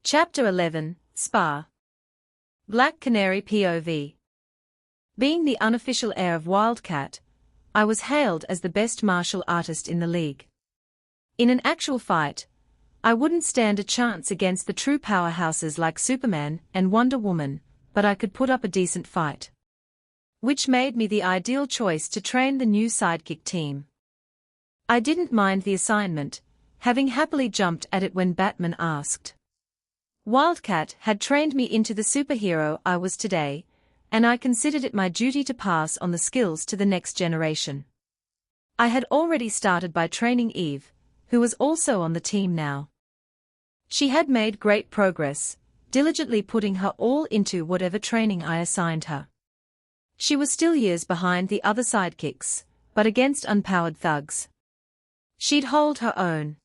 Chapter 11, Spa. Black Canary POV. Being the unofficial heir of Wildcat, I was hailed as the best martial artist in the league. In an actual fight, I wouldn't stand a chance against the true powerhouses like Superman and Wonder Woman, but I could put up a decent fight. Which made me the ideal choice to train the new sidekick team. I didn't mind the assignment, having happily jumped at it when Batman asked. Wildcat had trained me into the superhero I was today, and I considered it my duty to pass on the skills to the next generation. I had already started by training Eve, who was also on the team now. She had made great progress, diligently putting her all into whatever training I assigned her. She was still years behind the other sidekicks, but against unpowered thugs, she'd hold her own.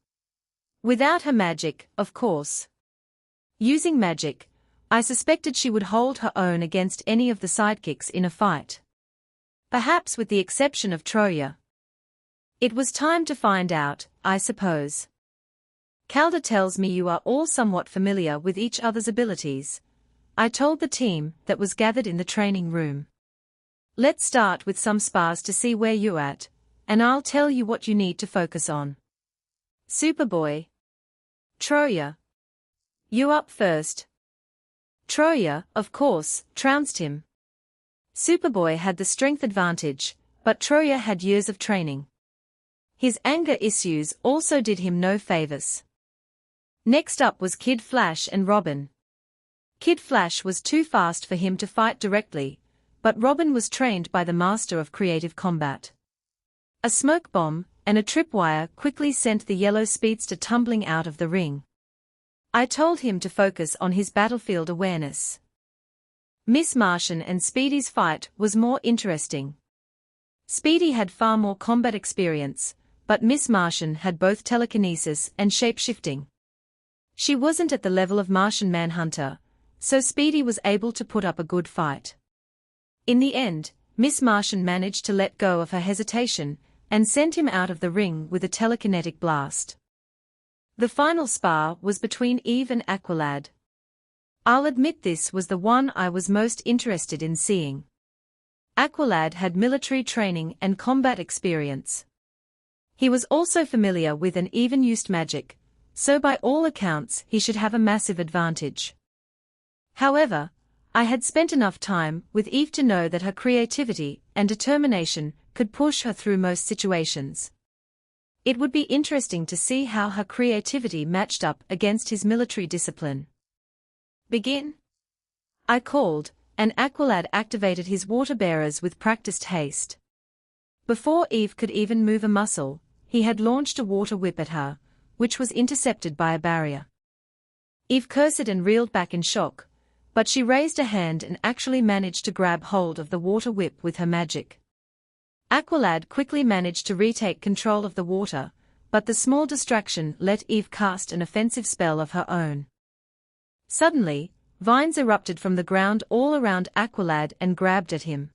Without her magic, of course. Using magic, I suspected she would hold her own against any of the sidekicks in a fight. Perhaps with the exception of Troya. It was time to find out, I suppose. Calder tells me you are all somewhat familiar with each other's abilities, I told the team that was gathered in the training room. Let's start with some spars to see where you're at, and I'll tell you what you need to focus on. Superboy. Troya. You up first. Troya, of course, trounced him. Superboy had the strength advantage, but Troya had years of training. His anger issues also did him no favors. Next up was Kid Flash and Robin. Kid Flash was too fast for him to fight directly, but Robin was trained by the master of creative combat. A smoke bomb and a tripwire quickly sent the yellow speedster tumbling out of the ring. I told him to focus on his battlefield awareness. Miss Martian and Speedy's fight was more interesting. Speedy had far more combat experience, but Miss Martian had both telekinesis and shape-shifting. She wasn't at the level of Martian Manhunter, so Speedy was able to put up a good fight. In the end, Miss Martian managed to let go of her hesitation and sent him out of the ring with a telekinetic blast. The final spar was between Eve and Aqualad. I'll admit this was the one I was most interested in seeing. Aqualad had military training and combat experience. He was also familiar with and even used magic, so by all accounts he should have a massive advantage. However, I had spent enough time with Eve to know that her creativity and determination could push her through most situations. It would be interesting to see how her creativity matched up against his military discipline. Begin? I called, and Aqualad activated his water bearers with practiced haste. Before Eve could even move a muscle, he had launched a water whip at her, which was intercepted by a barrier. Eve cursed and reeled back in shock, but she raised a hand and actually managed to grab hold of the water whip with her magic. Aqualad quickly managed to retake control of the water, but the small distraction let Eve cast an offensive spell of her own. Suddenly, vines erupted from the ground all around Aqualad and grabbed at him.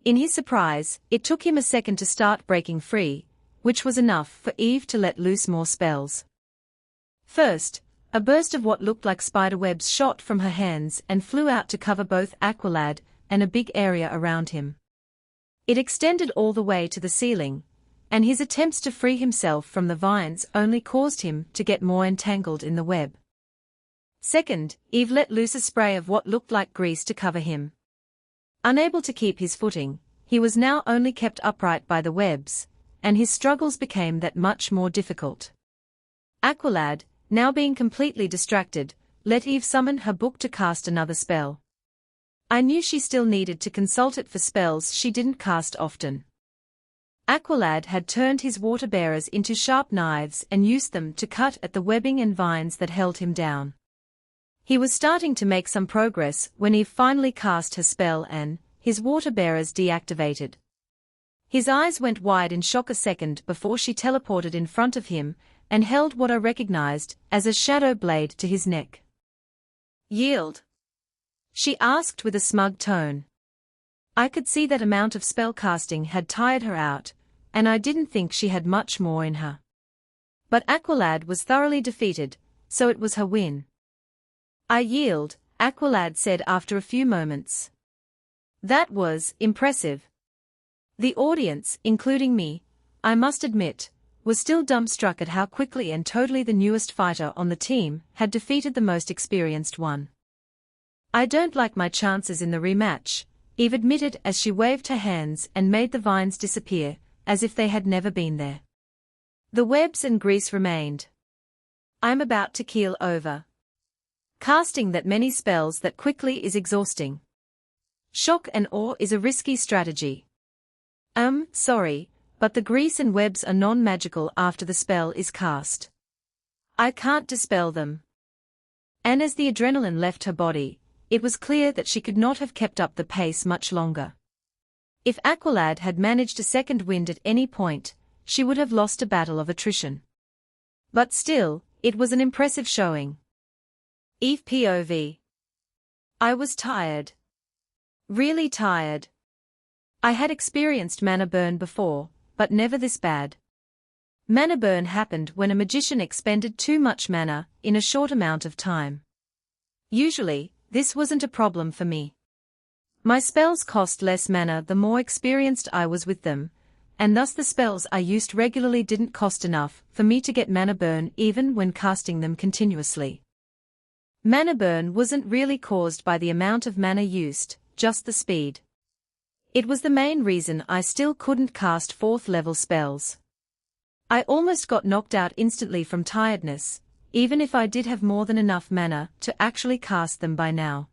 In his surprise, it took him a second to start breaking free, which was enough for Eve to let loose more spells. First, a burst of what looked like spiderwebs shot from her hands and flew out to cover both Aqualad and a big area around him. It extended all the way to the ceiling, and his attempts to free himself from the vines only caused him to get more entangled in the web. Second, Eve let loose a spray of what looked like grease to cover him. Unable to keep his footing, he was now only kept upright by the webs, and his struggles became that much more difficult. Aqualad, now being completely distracted, let Eve summon her book to cast another spell. I knew she still needed to consult it for spells she didn't cast often. Aqualad had turned his water bearers into sharp knives and used them to cut at the webbing and vines that held him down. He was starting to make some progress when Eve finally cast her spell and his water bearers deactivated. His eyes went wide in shock a second before she teleported in front of him and held what I recognized as a shadow blade to his neck. Yield? She asked with a smug tone. I could see that amount of spellcasting had tired her out, and I didn't think she had much more in her. But Aqualad was thoroughly defeated, so it was her win. I yield, Aqualad said after a few moments. That was impressive. The audience, including me, I must admit, was still dumbstruck at how quickly and totally the newest fighter on the team had defeated the most experienced one. I don't like my chances in the rematch, Eve admitted as she waved her hands and made the vines disappear, as if they had never been there. The webs and grease remained. I'm about to keel over. Casting that many spells that quickly is exhausting. Shock and awe is a risky strategy. Sorry, but the grease and webs are non-magical after the spell is cast. I can't dispel them. And as the adrenaline left her body, it was clear that she could not have kept up the pace much longer. If Aqualad had managed a second wind at any point, she would have lost a battle of attrition. But still, it was an impressive showing. Eve POV. I was tired. Really tired. I had experienced mana burn before, but never this bad. Mana burn happened when a magician expended too much mana in a short amount of time. Usually, this wasn't a problem for me. My spells cost less mana the more experienced I was with them, and thus the spells I used regularly didn't cost enough for me to get mana burn even when casting them continuously. Mana burn wasn't really caused by the amount of mana used, just the speed. It was the main reason I still couldn't cast 4th level spells. I almost got knocked out instantly from tiredness, even if I did have more than enough mana to actually cast them by now.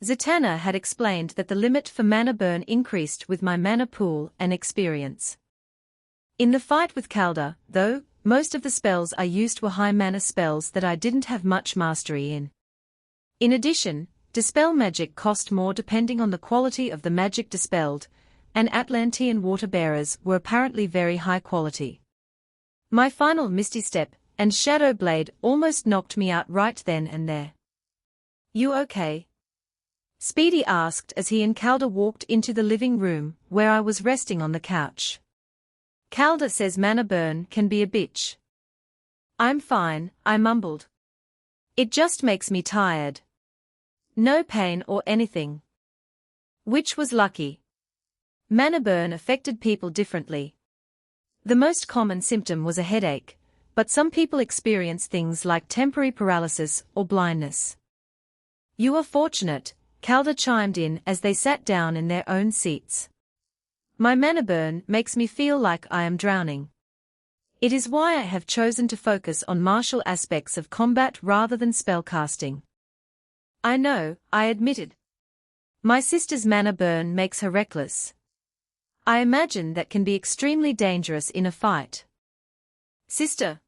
Zatanna had explained that the limit for mana burn increased with my mana pool and experience. In the fight with Calder, though, most of the spells I used were high mana spells that I didn't have much mastery in. In addition, dispel magic cost more depending on the quality of the magic dispelled, and Atlantean water bearers were apparently very high quality. My final Misty Step and Shadow Blade almost knocked me out right then and there. You okay? Speedy asked as he and Calder walked into the living room, where I was resting on the couch. Calder says mana burn can be a bitch. I'm fine, I mumbled. It just makes me tired. No pain or anything. Which was lucky. Mana burn affected people differently. The most common symptom was a headache, but some people experience things like temporary paralysis or blindness. You are fortunate, Calder chimed in as they sat down in their own seats. My mana burn makes me feel like I am drowning. It is why I have chosen to focus on martial aspects of combat rather than spellcasting. I know, I admitted. My sister's mana burn makes her reckless. I imagine that can be extremely dangerous in a fight. Sister?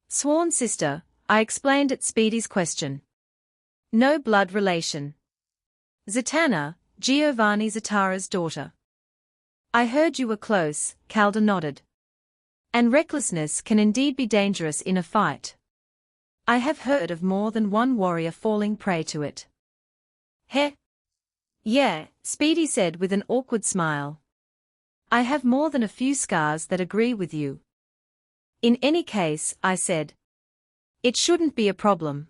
Sworn sister, I explained at Speedy's question. No blood relation. Zatanna, Giovanni Zatara's daughter. I heard you were close, Calder nodded. And recklessness can indeed be dangerous in a fight. I have heard of more than one warrior falling prey to it. Heh? Yeah, Speedy said with an awkward smile. I have more than a few scars that agree with you. In any case, I said. It shouldn't be a problem.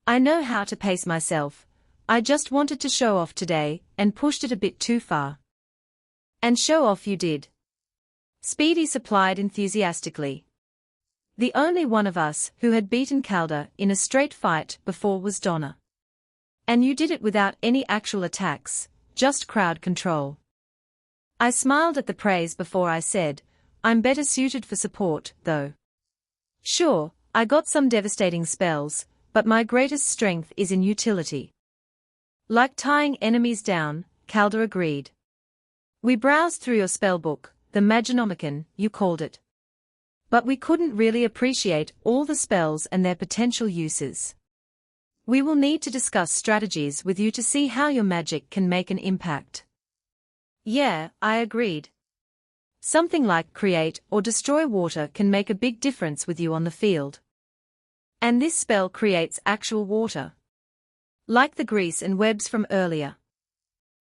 I know how to pace myself. I just wanted to show off today and pushed it a bit too far. And show off you did. Speedy supplied enthusiastically. The only one of us who had beaten Calder in a straight fight before was Donna. And you did it without any actual attacks, just crowd control. I smiled at the praise before I said, I'm better suited for support, though. Sure, I got some devastating spells, but my greatest strength is in utility. Like tying enemies down, Calder agreed. We browsed through your spellbook, the Maginomicon, you called it. But we couldn't really appreciate all the spells and their potential uses. We will need to discuss strategies with you to see how your magic can make an impact. Yeah, I agreed. Something like create or destroy water can make a big difference with you on the field. And this spell creates actual water. Like the grease and webs from earlier.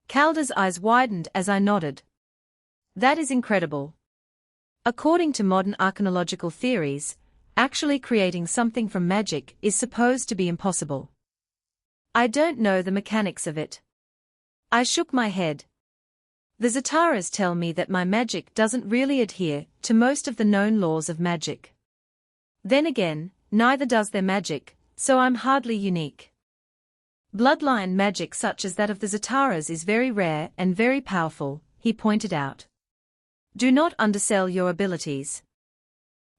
Calder's eyes widened as I nodded. That is incredible. According to modern arcanological theories, actually creating something from magic is supposed to be impossible. I don't know the mechanics of it. I shook my head. The Zataras tell me that my magic doesn't really adhere to most of the known laws of magic. Then again, neither does their magic, so I'm hardly unique. Bloodline magic such as that of the Zataras is very rare and very powerful, he pointed out. Do not undersell your abilities.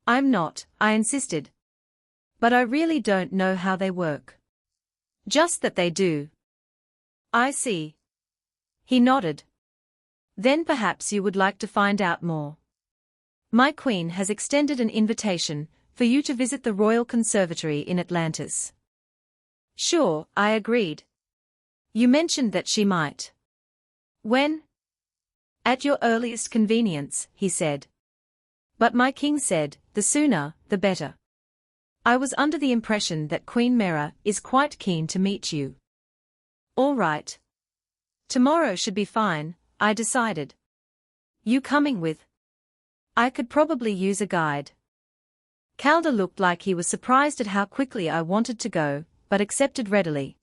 I'm not, I insisted. But I really don't know how they work. Just that they do. I see. He nodded. Then perhaps you would like to find out more. My queen has extended an invitation for you to visit the Royal Conservatory in Atlantis. Sure, I agreed. You mentioned that she might. When? At your earliest convenience, he said. But my king said, the sooner, the better. I was under the impression that Queen Mera is quite keen to meet you. All right. Tomorrow should be fine, I decided. You coming with? I could probably use a guide. Calder looked like he was surprised at how quickly I wanted to go, but accepted readily.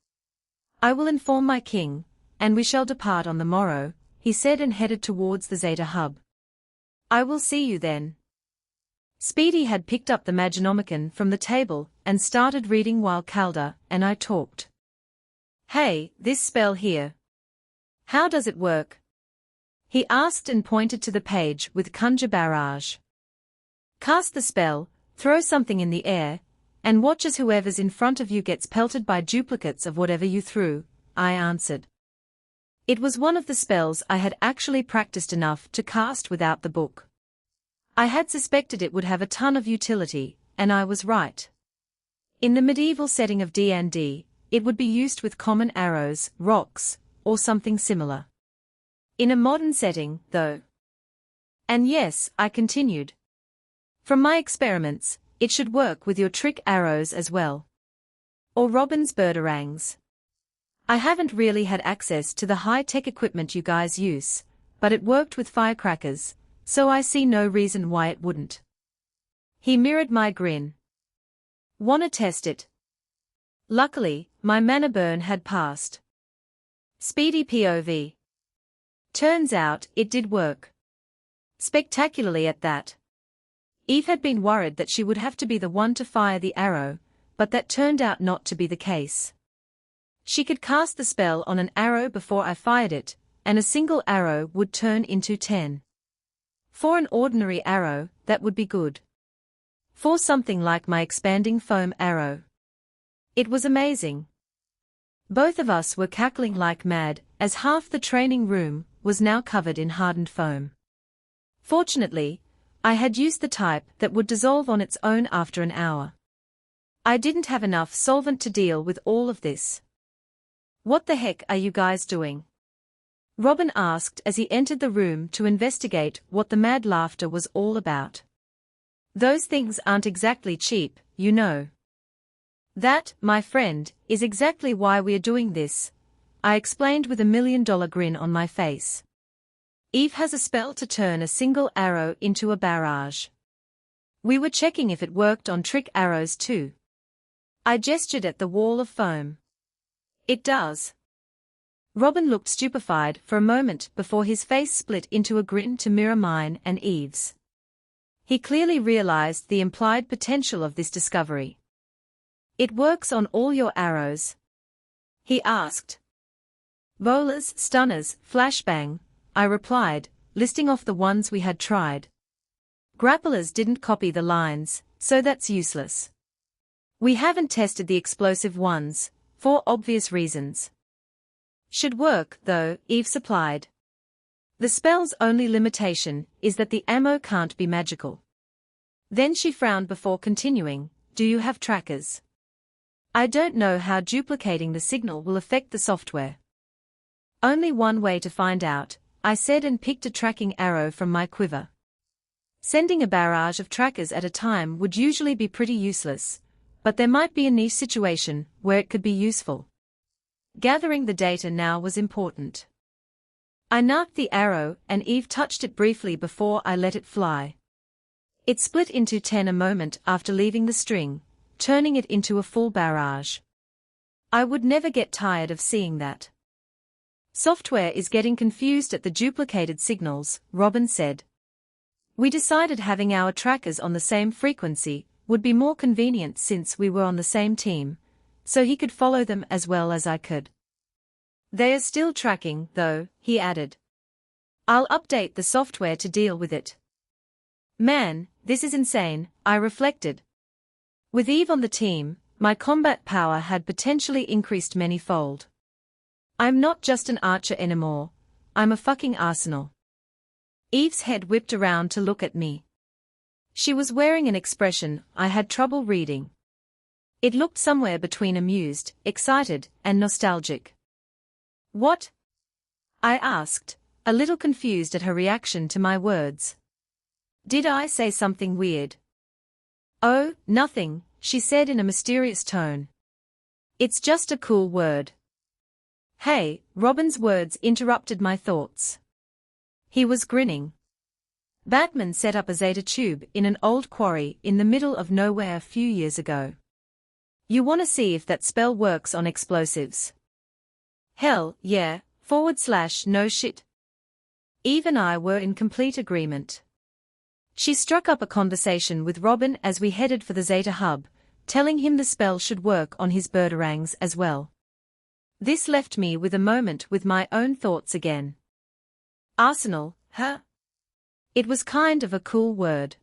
I will inform my king, and we shall depart on the morrow, he said and headed towards the Zeta hub. I will see you then. Speedy had picked up the Maginomicon from the table and started reading while Calder and I talked. Hey, this spell here. How does it work? He asked and pointed to the page with Conjure Barrage. Cast the spell, throw something in the air, and watch as whoever's in front of you gets pelted by duplicates of whatever you threw, I answered. It was one of the spells I had actually practiced enough to cast without the book. I had suspected it would have a ton of utility, and I was right. In the medieval setting of D&D, it would be used with common arrows, rocks, or something similar. In a modern setting, though. And yes, I continued. From my experiments, it should work with your trick arrows as well. Or Robin's birdarangs. I haven't really had access to the high-tech equipment you guys use, but it worked with firecrackers, so I see no reason why it wouldn't. He mirrored my grin. Wanna test it? Luckily, my mana burn had passed. Speedy POV. Turns out, it did work. Spectacularly at that. Eve had been worried that she would have to be the one to fire the arrow, but that turned out not to be the case. She could cast the spell on an arrow before I fired it, and a single arrow would turn into 10. For an ordinary arrow, that would be good. For something like my expanding foam arrow. It was amazing. Both of us were cackling like mad, as half the training room was now covered in hardened foam. Fortunately, I had used the type that would dissolve on its own after an hour. I didn't have enough solvent to deal with all of this. What the heck are you guys doing? Robin asked as he entered the room to investigate what the mad laughter was all about. Those things aren't exactly cheap, you know. That, my friend, is exactly why we are doing this, I explained with a $1 million grin on my face. Eve has a spell to turn a single arrow into a barrage. We were checking if it worked on trick arrows too. I gestured at the wall of foam. It does. Robin looked stupefied for a moment before his face split into a grin to mirror mine and Eve's. He clearly realized the implied potential of this discovery. It works on all your arrows? He asked. Bowlers, stunners, flashbang, I replied, listing off the ones we had tried. Grapplers didn't copy the lines, so that's useless. We haven't tested the explosive ones, for obvious reasons. Should work, though, Eve supplied. The spell's only limitation is that the ammo can't be magical. Then she frowned before continuing, do you have trackers? I don't know how duplicating the signal will affect the software. Only one way to find out, I said and picked a tracking arrow from my quiver. Sending a barrage of trackers at a time would usually be pretty useless, but there might be a niche situation where it could be useful. Gathering the data now was important. I narked the arrow and Eve touched it briefly before I let it fly. It split into 10 a moment after leaving the string, turning it into a full barrage. I would never get tired of seeing that. Software is getting confused at the duplicated signals, Robin said. We decided having our trackers on the same frequency would be more convenient since we were on the same team, so he could follow them as well as I could. They are still tracking, though, he added. I'll update the software to deal with it. Man, this is insane, I reflected. With Eve on the team, my combat power had potentially increased many-fold. I'm not just an archer anymore, I'm a fucking arsenal. Eve's head whipped around to look at me. She was wearing an expression I had trouble reading. It looked somewhere between amused, excited, and nostalgic. What? I asked, a little confused at her reaction to my words. Did I say something weird? Oh, nothing, she said in a mysterious tone. It's just a cool word. Hey, Robin's words interrupted my thoughts. He was grinning. Batman set up a Zeta tube in an old quarry in the middle of nowhere a few years ago. You wanna see if that spell works on explosives? Hell, yeah, / no shit. Eve and I were in complete agreement. She struck up a conversation with Robin as we headed for the Zeta hub, telling him the spell should work on his birdarangs as well. This left me with a moment with my own thoughts again. Arsenal, huh? It was kind of a cool word.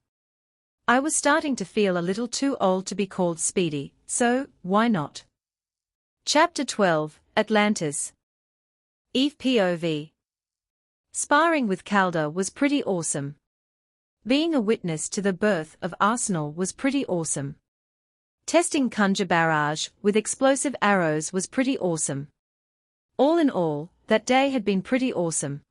I was starting to feel a little too old to be called Speedy, so, why not? Chapter 12, Atlantis. Eve POV. Sparring with Calder was pretty awesome. Being a witness to the birth of Arsenal was pretty awesome. Testing Conjure Barrage with explosive arrows was pretty awesome. All in all, that day had been pretty awesome.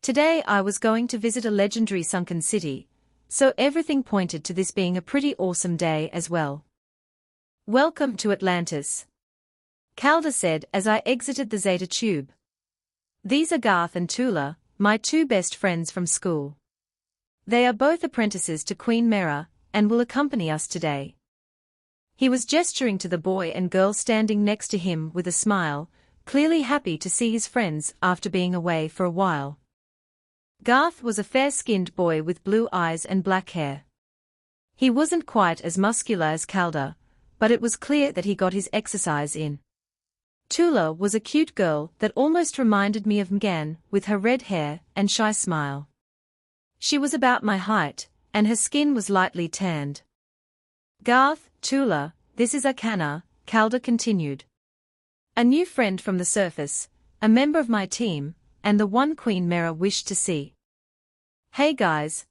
Today I was going to visit a legendary sunken city, so everything pointed to this being a pretty awesome day as well. Welcome to Atlantis, Calder said as I exited the Zeta tube. These are Garth and Tula, my two best friends from school. They are both apprentices to Queen Mera, and will accompany us today. He was gesturing to the boy and girl standing next to him with a smile, clearly happy to see his friends after being away for a while. Garth was a fair-skinned boy with blue eyes and black hair. He wasn't quite as muscular as Calder, but it was clear that he got his exercise in. Tula was a cute girl that almost reminded me of Mgan, with her red hair and shy smile. She was about my height, and her skin was lightly tanned. Garth, Tula, this is Arcana, Calder continued. A new friend from the surface, a member of my team, and the one Queen Mera wished to see. Hey guys.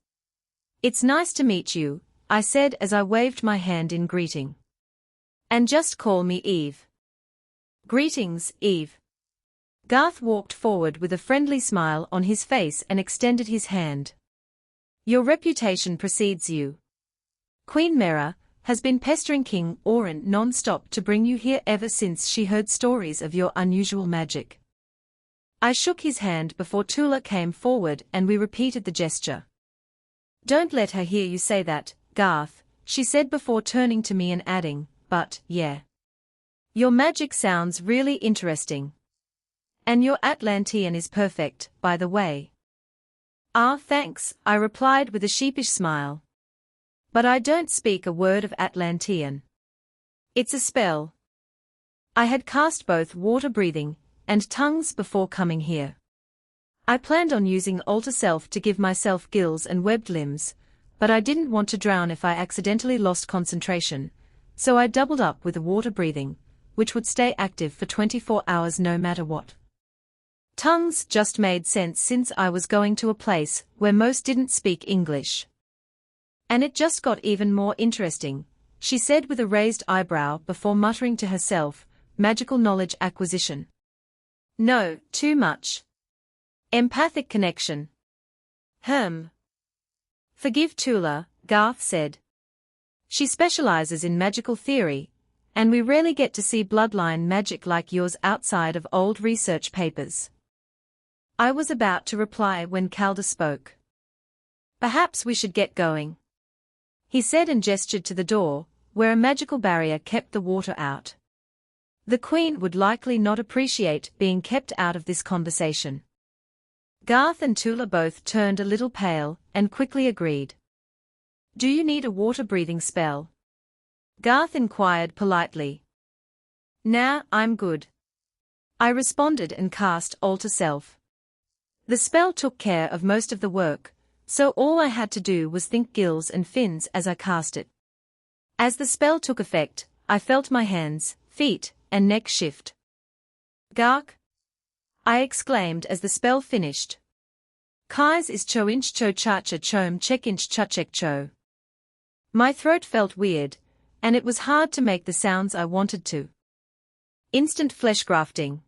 It's nice to meet you, I said as I waved my hand in greeting. And just call me Eve. Greetings, Eve. Garth walked forward with a friendly smile on his face and extended his hand. Your reputation precedes you. Queen Mera has been pestering King Orin non-stop to bring you here ever since she heard stories of your unusual magic. I shook his hand before Tula came forward and we repeated the gesture. Don't let her hear you say that, Garth, she said before turning to me and adding, but, yeah. Your magic sounds really interesting. And your Atlantean is perfect, by the way. Ah, thanks, I replied with a sheepish smile. But I don't speak a word of Atlantean. It's a spell. I had cast both water breathing and tongues before coming here. I planned on using Alter Self to give myself gills and webbed limbs, but I didn't want to drown if I accidentally lost concentration, so I doubled up with the water breathing, which would stay active for 24 hours no matter what. Tongues just made sense since I was going to a place where most didn't speak English. And it just got even more interesting, she said with a raised eyebrow before muttering to herself, magical knowledge acquisition. No, too much. Empathic connection. Forgive Tula, Garth said. She specializes in magical theory, and we rarely get to see bloodline magic like yours outside of old research papers. I was about to reply when Calder spoke. Perhaps we should get going. he said and gestured to the door, where a magical barrier kept the water out. The Queen would likely not appreciate being kept out of this conversation. Garth and Tula both turned a little pale, and quickly agreed. Do you need a water-breathing spell? Garth inquired politely. Nah, I'm good. I responded and cast Alter Self. The spell took care of most of the work, so all I had to do was think gills and fins as I cast it. As the spell took effect, I felt my hands, feet, and neck shift. Gark! I exclaimed as the spell finished. Kais is cho inch cho chacha chom chek inch chachek cho. My throat felt weird, and it was hard to make the sounds I wanted to. Instant flesh grafting.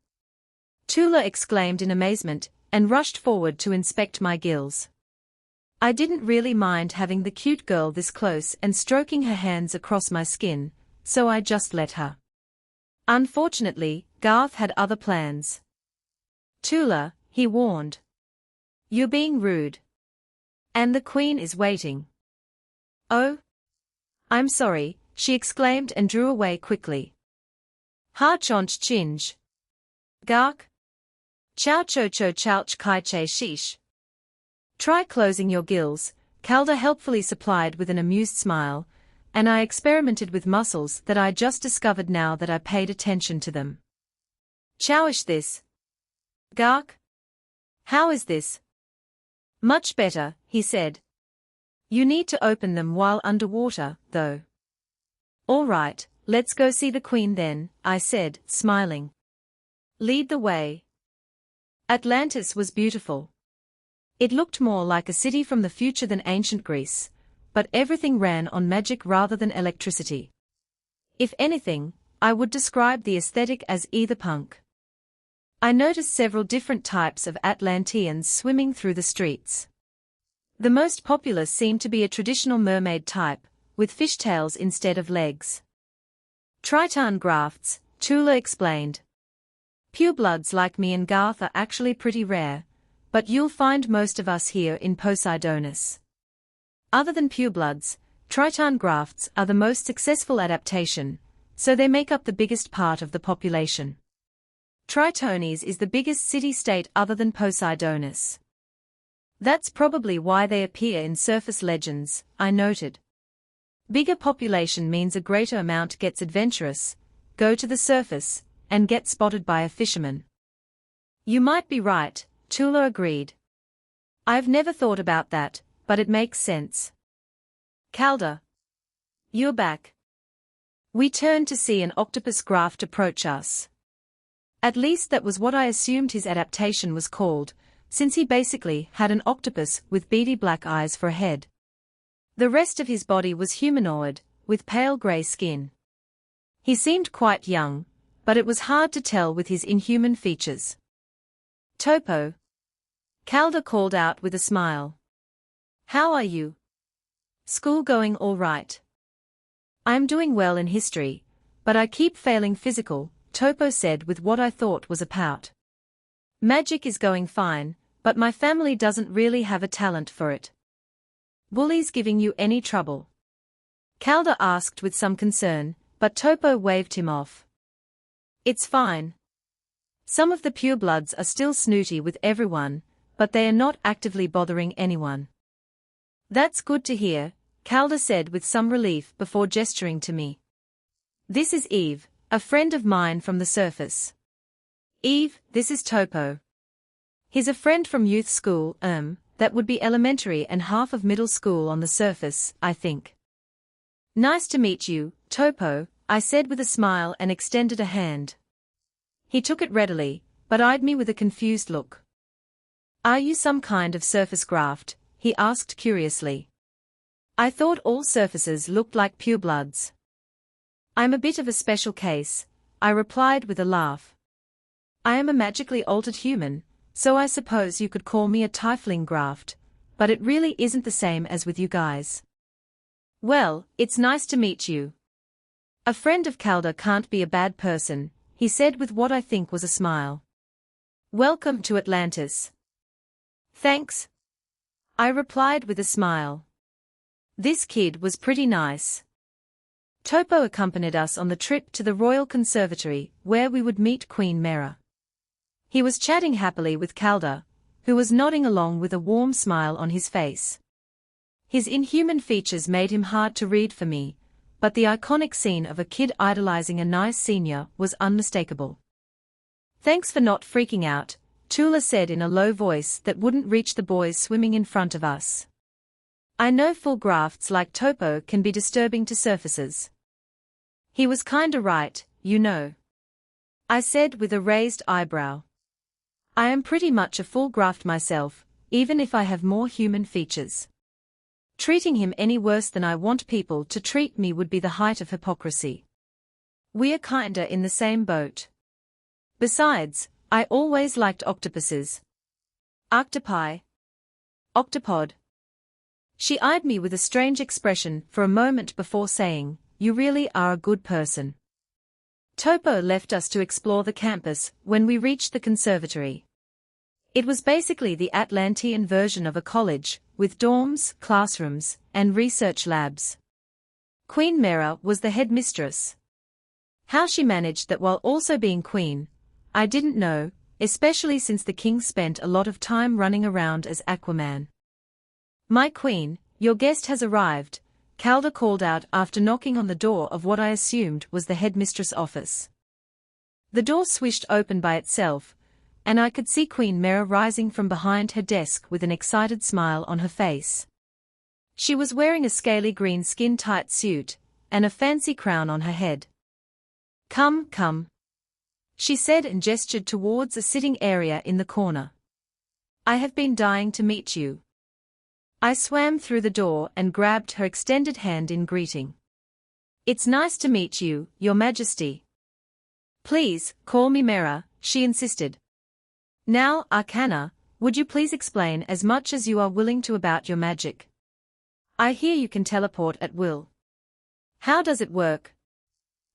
Tula exclaimed in amazement, and rushed forward to inspect my gills. I didn't really mind having the cute girl this close and stroking her hands across my skin, so I just let her. Unfortunately, Garth had other plans. Tula, he warned. You're being rude. And the Queen is waiting. Oh? I'm sorry, she exclaimed and drew away quickly. Ha chonch chinj. Gark? Chow cho cho chouch kai che shish. Try closing your gills, Calder helpfully supplied with an amused smile, and I experimented with muscles that I just discovered now that I paid attention to them. Chowish this. Gark? How is this? Much better, he said. You need to open them while underwater, though. All right, let's go see the Queen then, I said, smiling. Lead the way. Atlantis was beautiful. It looked more like a city from the future than ancient Greece, but everything ran on magic rather than electricity. If anything, I would describe the aesthetic as either punk. I noticed several different types of Atlanteans swimming through the streets. The most popular seemed to be a traditional mermaid type, with fishtails instead of legs. Triton grafts, Tula explained. Purebloods like me and Garth are actually pretty rare, but you'll find most of us here in Poseidonis. Other than purebloods, Triton grafts are the most successful adaptation, so they make up the biggest part of the population. Tritonis is the biggest city-state other than Poseidonis. That's probably why they appear in surface legends, I noted. Bigger population means a greater amount gets adventurous, go to the surface, and get spotted by a fisherman. You might be right, Tula agreed. I've never thought about that, but it makes sense. Calder. You're back. We turned to see an octopus graft approach us. At least that was what I assumed his adaptation was called, since he basically had an octopus with beady black eyes for a head. The rest of his body was humanoid, with pale grey skin. He seemed quite young, but it was hard to tell with his inhuman features. Topo. Calder called out with a smile. How are you? School going all right? I'm doing well in history, but I keep failing physical, Topo said with what I thought was a pout. Magic is going fine, but my family doesn't really have a talent for it. Bullies giving you any trouble? Calder asked with some concern, but Topo waved him off. It's fine. Some of the purebloods are still snooty with everyone, but they are not actively bothering anyone. That's good to hear, Calder said with some relief before gesturing to me. This is Eve, a friend of mine from the surface. Eve, this is Topo. He's a friend from youth school, that would be elementary and half of middle school on the surface, I think. Nice to meet you, Topo, I said with a smile and extended a hand. He took it readily, but eyed me with a confused look. Are you some kind of surface graft? He asked curiously. I thought all surfaces looked like purebloods. I'm a bit of a special case, I replied with a laugh. I am a magically altered human, so I suppose you could call me a Tiefling graft, but it really isn't the same as with you guys. Well, it's nice to meet you. A friend of Calder can't be a bad person, he said with what I think was a smile. Welcome to Atlantis. Thanks. I replied with a smile. This kid was pretty nice. Topo accompanied us on the trip to the Royal Conservatory, where we would meet Queen Mera. He was chatting happily with Calder, who was nodding along with a warm smile on his face. His inhuman features made him hard to read for me, but the iconic scene of a kid idolizing a nice senior was unmistakable. "Thanks for not freaking out," Tula said in a low voice that wouldn't reach the boys swimming in front of us. "I know full grafts like Topo can be disturbing to surfaces." "He was kinda right, you know," I said with a raised eyebrow. "I am pretty much a full graft myself, even if I have more human features. Treating him any worse than I want people to treat me would be the height of hypocrisy. We're kinda in the same boat. Besides, I always liked octopuses. Octopi. Octopod." She eyed me with a strange expression for a moment before saying, "You really are a good person." Topo left us to explore the campus when we reached the conservatory. It was basically the Atlantean version of a college, with dorms, classrooms, and research labs. Queen Mera was the headmistress. How she managed that while also being queen, I didn't know, especially since the king spent a lot of time running around as Aquaman. "My queen, your guest has arrived," Calder called out after knocking on the door of what I assumed was the headmistress' office. The door swished open by itself, and I could see Queen Mera rising from behind her desk with an excited smile on her face. She was wearing a scaly green skin-tight suit, and a fancy crown on her head. "Come, come," she said and gestured towards a sitting area in the corner. "I have been dying to meet you." I swam through the door and grabbed her extended hand in greeting. "It's nice to meet you, Your Majesty." "Please, call me Mera," she insisted. "Now, Arcana, would you please explain as much as you are willing to about your magic? I hear you can teleport at will. How does it work?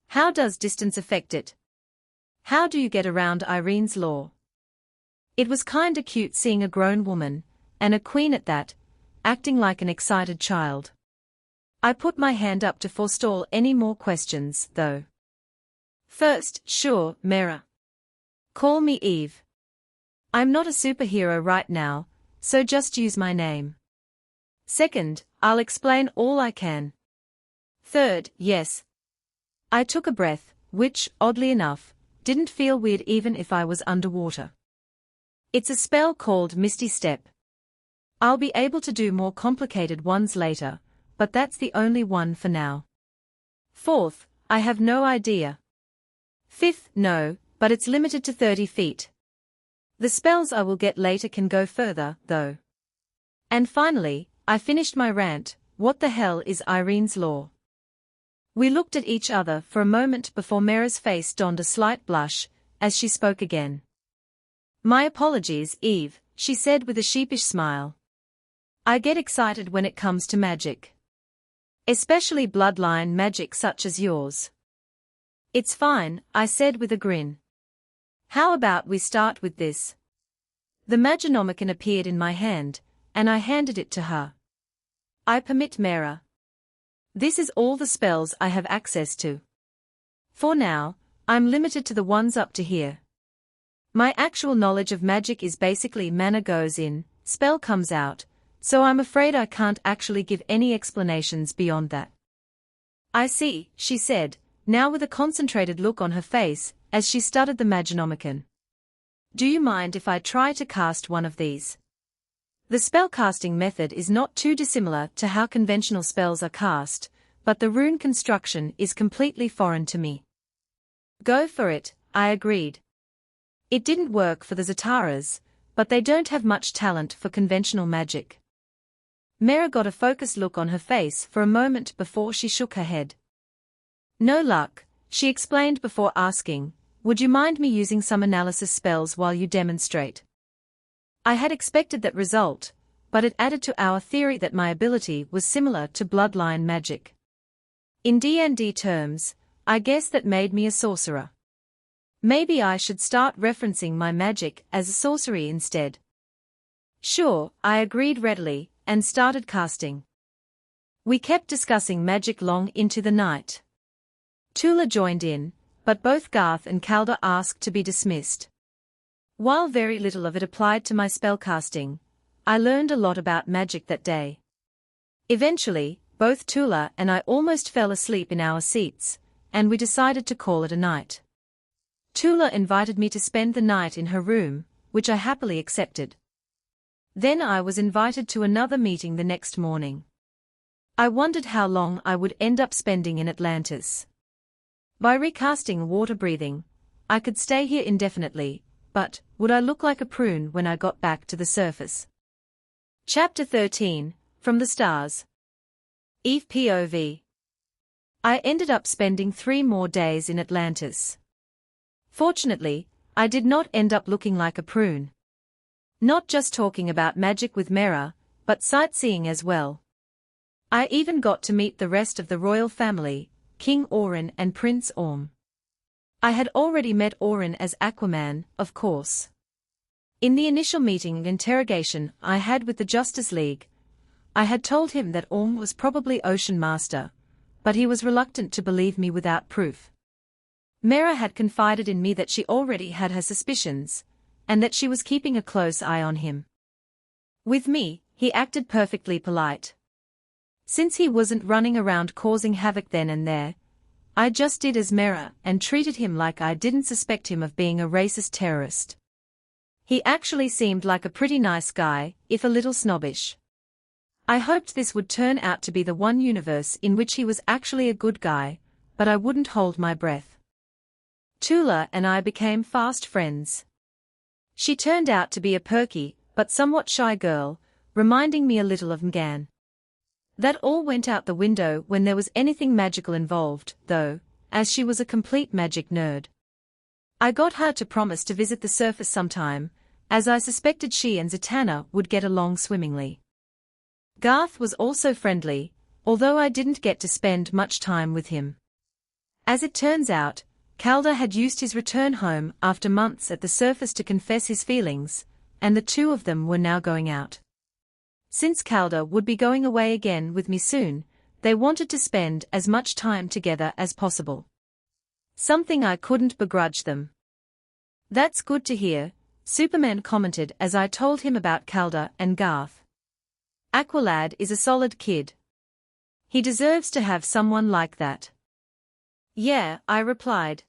How does distance affect it? How do you get around Irene's law?" It was kinda cute seeing a grown woman, and a queen at that, acting like an excited child. I put my hand up to forestall any more questions, though. "First, sure, Mera. Call me Eve. I'm not a superhero right now, so just use my name. Second, I'll explain all I can. Third, yes." I took a breath, which, oddly enough, didn't feel weird even if I was underwater. "It's a spell called Misty Step. I'll be able to do more complicated ones later, but that's the only one for now. Fourth, I have no idea. Fifth, no, but it's limited to 30 feet. The spells I will get later can go further, though. And finally, I finished my rant, what the hell is Irene's law?" We looked at each other for a moment before Mera's face donned a slight blush, as she spoke again. "My apologies, Eve," she said with a sheepish smile. "I get excited when it comes to magic. Especially bloodline magic such as yours." "It's fine," I said with a grin. "How about we start with this?" The Maginomicon appeared in my hand, and I handed it to her. "I permit Mera. This is all the spells I have access to. For now, I'm limited to the ones up to here. My actual knowledge of magic is basically mana goes in, spell comes out, so I'm afraid I can't actually give any explanations beyond that." "I see," she said, now with a concentrated look on her face, as she studied the Maginomicon. "Do you mind if I try to cast one of these? The spellcasting method is not too dissimilar to how conventional spells are cast, but the rune construction is completely foreign to me." "Go for it," I agreed. It didn't work for the Zataras, but they don't have much talent for conventional magic. Mera got a focused look on her face for a moment before she shook her head. "No luck," she explained before asking, "Would you mind me using some analysis spells while you demonstrate?" I had expected that result, but it added to our theory that my ability was similar to bloodline magic. In D&D terms, I guess that made me a sorcerer. Maybe I should start referencing my magic as a sorcery instead. "Sure," I agreed readily, and started casting. We kept discussing magic long into the night. Tula joined in, but both Garth and Calder asked to be dismissed. While very little of it applied to my spellcasting, I learned a lot about magic that day. Eventually, both Tula and I almost fell asleep in our seats, and we decided to call it a night. Tula invited me to spend the night in her room, which I happily accepted. Then I was invited to another meeting the next morning. I wondered how long I would end up spending in Atlantis. By recasting water breathing, I could stay here indefinitely, but would I look like a prune when I got back to the surface? Chapter 13, From the Stars. Eve POV. I ended up spending 3 more days in Atlantis. Fortunately, I did not end up looking like a prune. Not just talking about magic with Mera, but sightseeing as well. I even got to meet the rest of the royal family, King Orin and Prince Orm. I had already met Orin as Aquaman, of course. In the initial meeting and interrogation I had with the Justice League, I had told him that Orm was probably Ocean Master, but he was reluctant to believe me without proof. Mera had confided in me that she already had her suspicions, and that she was keeping a close eye on him. With me, he acted perfectly polite. Since he wasn't running around causing havoc then and there, I just did as Mera and treated him like I didn't suspect him of being a racist terrorist. He actually seemed like a pretty nice guy, if a little snobbish. I hoped this would turn out to be the one universe in which he was actually a good guy, but I wouldn't hold my breath. Tula and I became fast friends. She turned out to be a perky, but somewhat shy girl, reminding me a little of Mgan. That all went out the window when there was anything magical involved, though, as she was a complete magic nerd. I got her to promise to visit the surface sometime, as I suspected she and Zatanna would get along swimmingly. Garth was also friendly, although I didn't get to spend much time with him. As it turns out, Calder had used his return home after months at the surface to confess his feelings, and the two of them were now going out. Since Calder would be going away again with me soon, they wanted to spend as much time together as possible. Something I couldn't begrudge them. That's good to hear, Superman commented as I told him about Calder and Garth. Aqualad is a solid kid. He deserves to have someone like that. Yeah, I replied.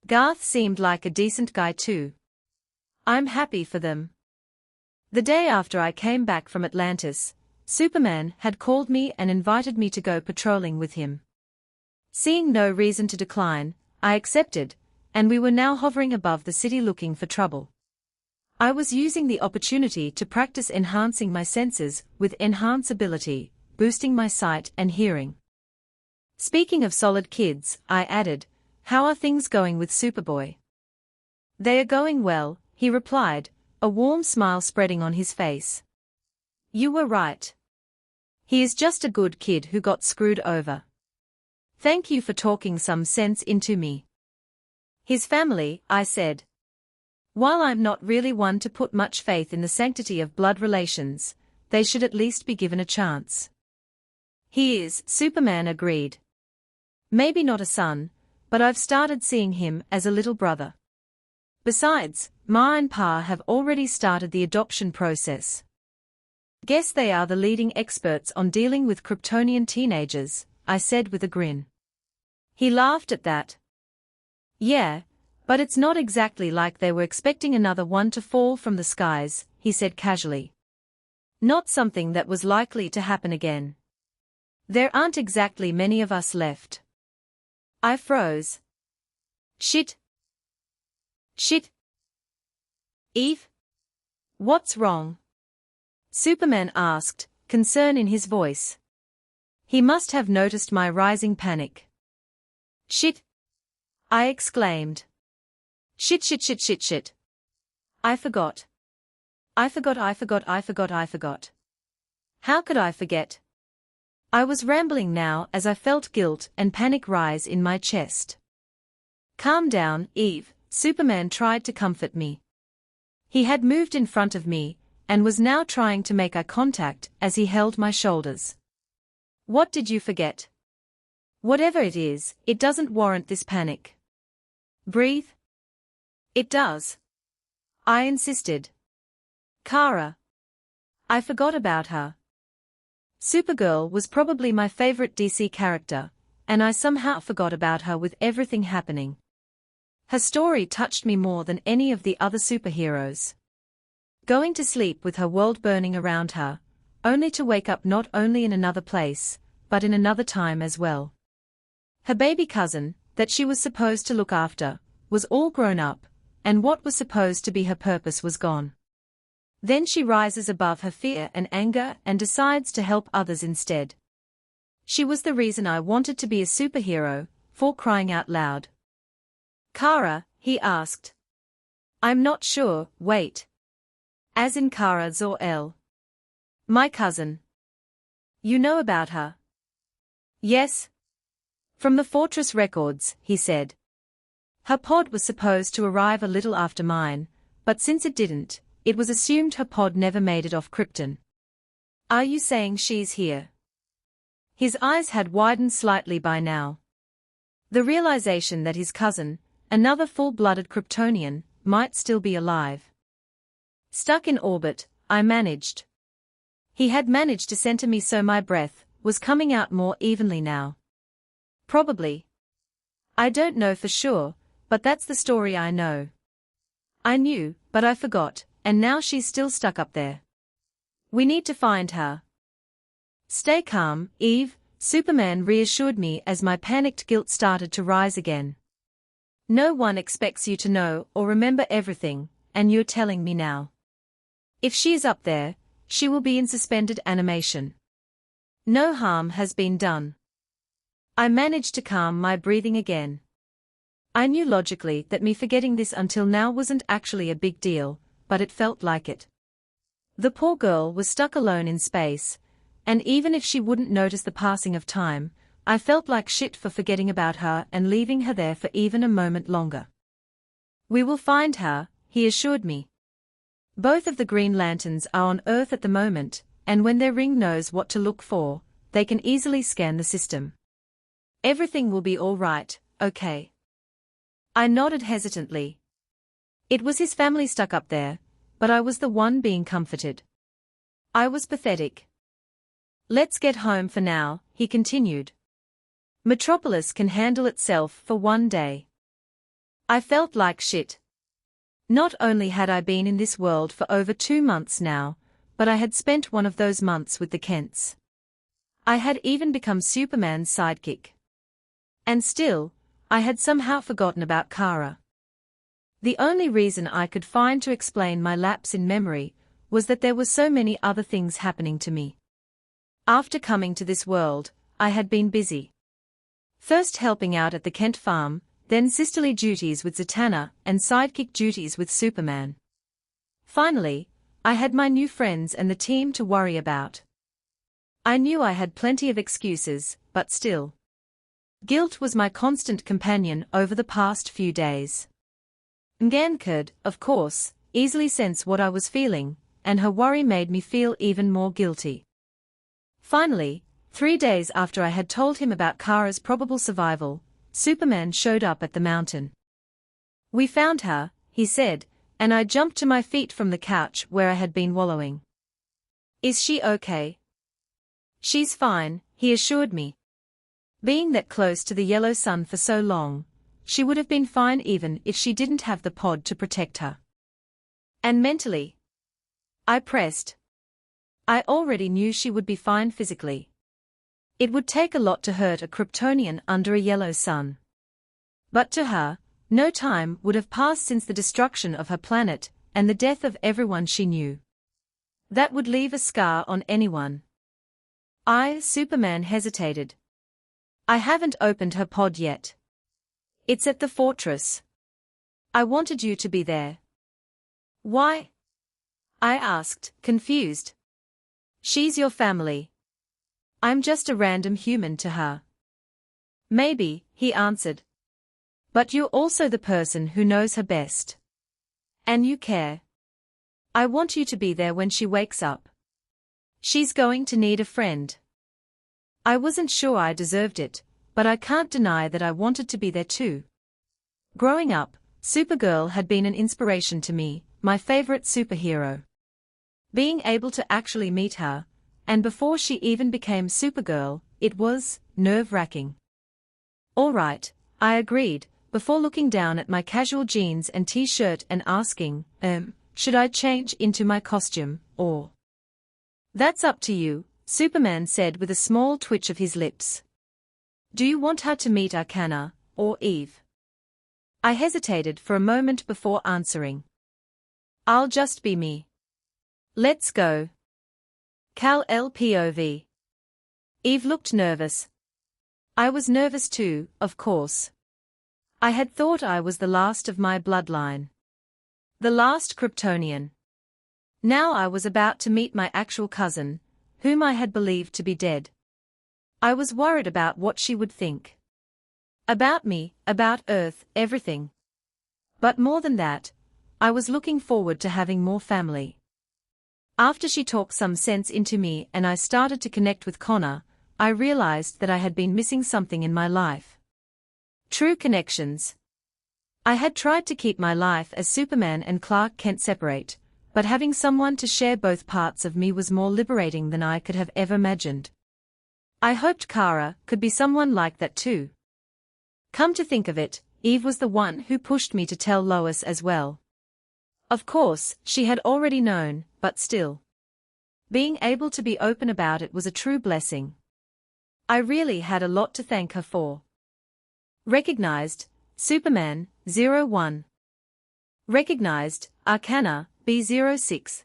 Garth seemed like a decent guy too. I'm happy for them. The day after I came back from Atlantis, Superman had called me and invited me to go patrolling with him. Seeing no reason to decline, I accepted, and we were now hovering above the city looking for trouble. I was using the opportunity to practice enhancing my senses with enhance ability, boosting my sight and hearing. Speaking of solid kids, I added, how are things going with Superboy? They are going well, he replied, a warm smile spreading on his face. You were right. He is just a good kid who got screwed over. Thank you for talking some sense into me. His family, I said. While I'm not really one to put much faith in the sanctity of blood relations, they should at least be given a chance. He is, Superman agreed. Maybe not a son, but I've started seeing him as a little brother. Besides, Ma and Pa have already started the adoption process. Guess they are the leading experts on dealing with Kryptonian teenagers, I said with a grin. He laughed at that. Yeah, but it's not exactly like they were expecting another one to fall from the skies, he said casually. Not something that was likely to happen again. There aren't exactly many of us left. I froze. Shit. Shit. Eve? What's wrong? Superman asked, concern in his voice. He must have noticed my rising panic. Shit! I exclaimed. Shit shit shit shit shit. I forgot. I forgot. How could I forget? I was rambling now as I felt guilt and panic rise in my chest. Calm down, Eve, Superman tried to comfort me. He had moved in front of me, and was now trying to make eye contact as he held my shoulders. What did you forget? Whatever it is, it doesn't warrant this panic. Breathe. It does. I insisted. Kara. I forgot about her. Supergirl was probably my favorite DC character, and I somehow forgot about her with everything happening. Her story touched me more than any of the other superheroes. Going to sleep with her world burning around her, only to wake up not only in another place, but in another time as well. Her baby cousin, that she was supposed to look after, was all grown up, and what was supposed to be her purpose was gone. Then she rises above her fear and anger and decides to help others instead. She was the reason I wanted to be a superhero, for crying out loud. Kara, he asked. I'm not sure, wait. As in Kara Zor-El. My cousin. You know about her? Yes. From the Fortress records, he said. Her pod was supposed to arrive a little after mine, but since it didn't, it was assumed her pod never made it off Krypton. Are you saying she's here? His eyes had widened slightly by now. The realization that his cousin, another full-blooded Kryptonian, might still be alive. Stuck in orbit, I managed. He had managed to center me so my breath was coming out more evenly now. Probably. I don't know for sure, but that's the story I know. I knew, but I forgot, and now she's still stuck up there. We need to find her. Stay calm, Eve, Superman reassured me as my panicked guilt started to rise again. No one expects you to know or remember everything, and you're telling me now. If she's up there, she will be in suspended animation. No harm has been done. I managed to calm my breathing again. I knew logically that me forgetting this until now wasn't actually a big deal, but it felt like it. The poor girl was stuck alone in space, and even if she wouldn't notice the passing of time, I felt like shit for forgetting about her and leaving her there for even a moment longer. We will find her, he assured me. Both of the Green Lanterns are on Earth at the moment, and when their ring knows what to look for, they can easily scan the system. Everything will be all right, okay? I nodded hesitantly. It was his family stuck up there, but I was the one being comforted. I was pathetic. Let's get home for now, he continued. Metropolis can handle itself for one day. I felt like shit. Not only had I been in this world for over 2 months now, but I had spent one of those months with the Kents. I had even become Superman's sidekick. And still, I had somehow forgotten about Kara. The only reason I could find to explain my lapse in memory was that there were so many other things happening to me. After coming to this world, I had been busy. First helping out at the Kent farm, then sisterly duties with Zatanna and sidekick duties with Superman. Finally, I had my new friends and the team to worry about. I knew I had plenty of excuses, but still. Guilt was my constant companion over the past few days. Ngan could, of course, easily sense what I was feeling, and her worry made me feel even more guilty. Finally, 3 days after I had told him about Kara's probable survival, Superman showed up at the mountain. We found her, he said, and I jumped to my feet from the couch where I had been wallowing. Is she okay? She's fine, he assured me. Being that close to the yellow sun for so long, she would have been fine even if she didn't have the pod to protect her. And mentally? I pressed. I already knew she would be fine physically. It would take a lot to hurt a Kryptonian under a yellow sun. But to her, no time would have passed since the destruction of her planet and the death of everyone she knew. That would leave a scar on anyone. Superman hesitated. I haven't opened her pod yet. It's at the fortress. I wanted you to be there. Why? I asked, confused. She's your family. I'm just a random human to her. Maybe, he answered. But you're also the person who knows her best. And you care. I want you to be there when she wakes up. She's going to need a friend. I wasn't sure I deserved it, but I can't deny that I wanted to be there too. Growing up, Supergirl had been an inspiration to me, my favorite superhero. Being able to actually meet her, and before she even became Supergirl, it was nerve-wracking. All right, I agreed, before looking down at my casual jeans and t-shirt and asking, should I change into my costume, or? That's up to you, Superman said with a small twitch of his lips. Do you want her to meet Arcana, or Eve? I hesitated for a moment before answering. I'll just be me. Let's go. Kal-El POV. Eve looked nervous. I was nervous too, of course. I had thought I was the last of my bloodline. The last Kryptonian. Now I was about to meet my actual cousin, whom I had believed to be dead. I was worried about what she would think. About me, about Earth, everything. But more than that, I was looking forward to having more family. After she talked some sense into me and I started to connect with Connor, I realized that I had been missing something in my life. True connections. I had tried to keep my life as Superman and Clark Kent separate, but having someone to share both parts of me was more liberating than I could have ever imagined. I hoped Kara could be someone like that too. Come to think of it, Eve was the one who pushed me to tell Lois as well. Of course, she had already known, but still. Being able to be open about it was a true blessing. I really had a lot to thank her for. Recognized, Superman, 01. Recognized, Arcana, B06.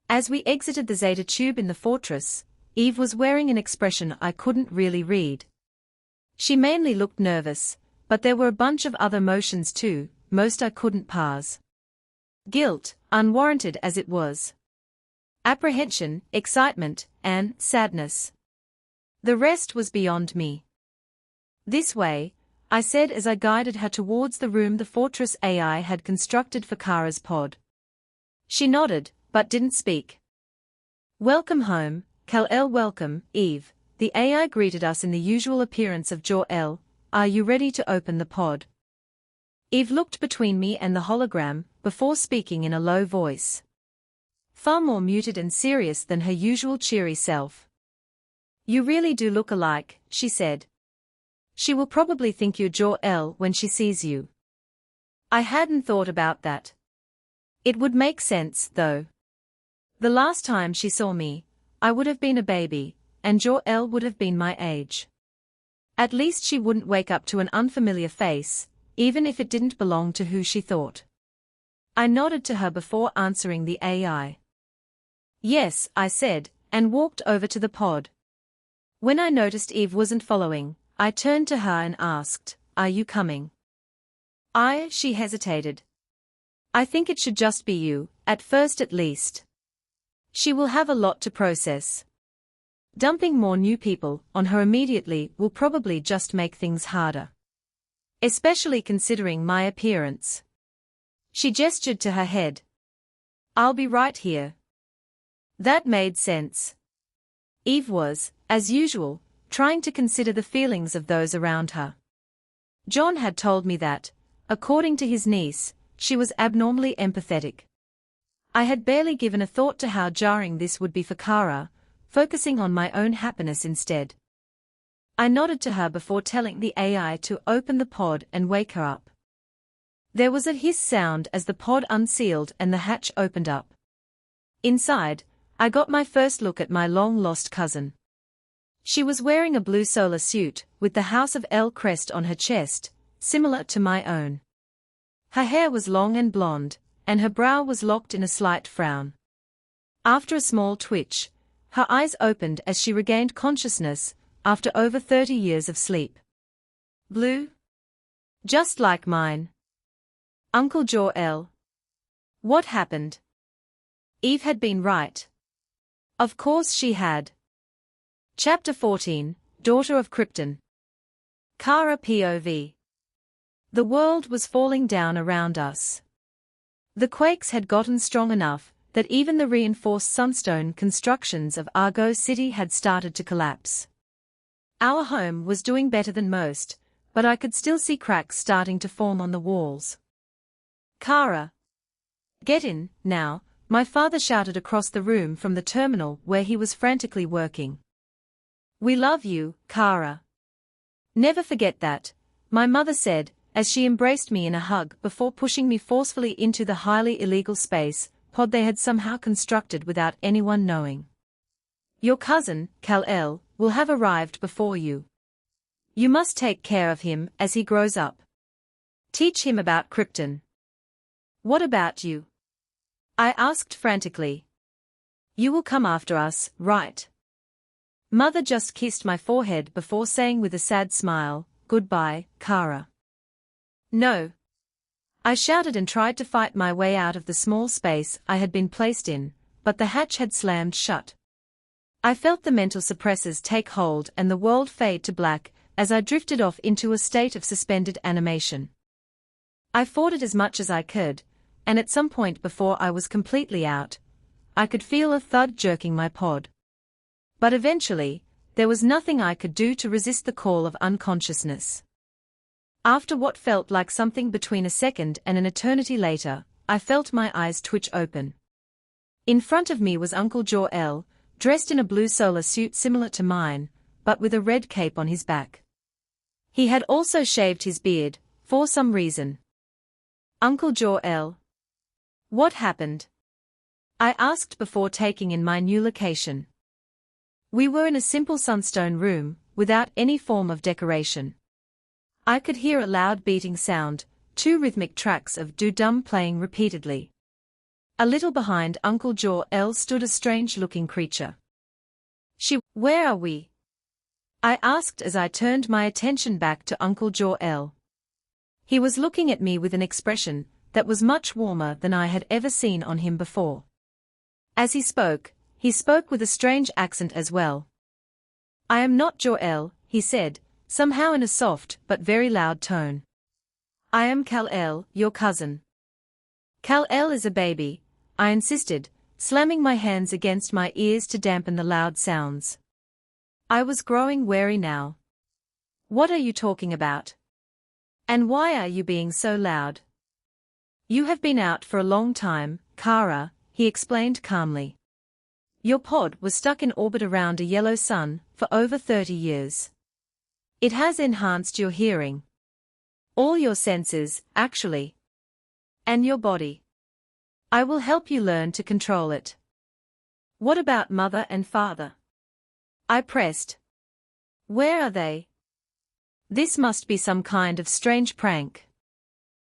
As we exited the Zeta tube in the fortress, Eve was wearing an expression I couldn't really read. She mainly looked nervous, but there were a bunch of other emotions too, most I couldn't parse. Guilt, unwarranted as it was. Apprehension, excitement, and sadness. The rest was beyond me. This way, I said as I guided her towards the room the Fortress AI had constructed for Kara's pod. She nodded, but didn't speak. Welcome home, Kal-El. Welcome, Eve. The AI greeted us in the usual appearance of Jor-El. Are you ready to open the pod? Eve looked between me and the hologram, before speaking in a low voice. Far more muted and serious than her usual cheery self. You really do look alike, she said. She will probably think you're Jor-El when she sees you. I hadn't thought about that. It would make sense, though. The last time she saw me, I would have been a baby, and Jor-El would have been my age. At least she wouldn't wake up to an unfamiliar face, even if it didn't belong to who she thought. I nodded to her before answering the AI. Yes, I said, and walked over to the pod. When I noticed Eve wasn't following, I turned to her and asked, Are you coming? She hesitated. I think it should just be you, at first at least. She will have a lot to process. Dumping more new people on her immediately will probably just make things harder. Especially considering my appearance. She gestured to her head. I'll be right here. That made sense. Eve was, as usual, trying to consider the feelings of those around her. John had told me that, according to his niece, she was abnormally empathetic. I had barely given a thought to how jarring this would be for Kara, focusing on my own happiness instead. I nodded to her before telling the AI to open the pod and wake her up. There was a hiss sound as the pod unsealed and the hatch opened up. Inside, I got my first look at my long-lost cousin. She was wearing a blue solar suit, with the House of El crest on her chest, similar to my own. Her hair was long and blonde, and her brow was locked in a slight frown. After a small twitch, her eyes opened as she regained consciousness, after over 30 years of sleep. Blue? Just like mine. Uncle Jor-El. What happened? Eve had been right. Of course she had. Chapter 14, Daughter of Krypton. Kara POV. The world was falling down around us. The quakes had gotten strong enough that even the reinforced sunstone constructions of Argo City had started to collapse. Our home was doing better than most, but I could still see cracks starting to form on the walls. Kara. Get in, now, my father shouted across the room from the terminal where he was frantically working. We love you, Kara. Never forget that, my mother said, as she embraced me in a hug before pushing me forcefully into the highly illegal space pod they had somehow constructed without anyone knowing. Your cousin, Kal-El, will have arrived before you. You must take care of him as he grows up. Teach him about Krypton. What about you? I asked frantically. You will come after us, right? Mother just kissed my forehead before saying with a sad smile, goodbye, Kara. No. I shouted and tried to fight my way out of the small space I had been placed in, but the hatch had slammed shut. I felt the mental suppressors take hold and the world fade to black as I drifted off into a state of suspended animation. I fought it as much as I could, and at some point before I was completely out, I could feel a thud jerking my pod. But eventually, there was nothing I could do to resist the call of unconsciousness. After what felt like something between a second and an eternity later, I felt my eyes twitch open. In front of me was Uncle Jor-El, dressed in a blue solar suit similar to mine, but with a red cape on his back. He had also shaved his beard, for some reason. Uncle Jor-El. What happened? I asked before taking in my new location. We were in a simple sunstone room, without any form of decoration. I could hear a loud beating sound, 2 rhythmic tracks of doo-dum playing repeatedly. A little behind Uncle Jor-El stood a strange-looking creature. Where are we? I asked as I turned my attention back to Uncle Jor-El. He was looking at me with an expression that was much warmer than I had ever seen on him before. As he spoke with a strange accent as well. I am not Jor-El, he said, somehow in a soft but very loud tone. I am Kal-El, your cousin. Kal-El is a baby, I insisted, slamming my hands against my ears to dampen the loud sounds. I was growing wary now. What are you talking about? And why are you being so loud? You have been out for a long time, Kara, he explained calmly. Your pod was stuck in orbit around a yellow sun for over 30 years. It has enhanced your hearing. All your senses, actually. And your body. I will help you learn to control it. What about mother and father? I pressed. Where are they? This must be some kind of strange prank.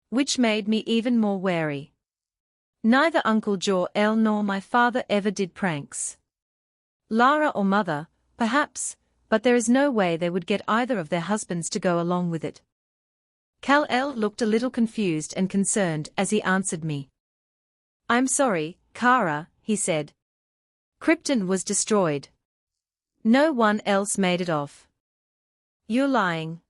Which made me even more wary. Neither Uncle Jor-El nor my father ever did pranks. Lara or mother, perhaps, but there is no way they would get either of their husbands to go along with it. Kal-El looked a little confused and concerned as he answered me. I'm sorry, Kara, he said. Krypton was destroyed. No one else made it off. You're lying.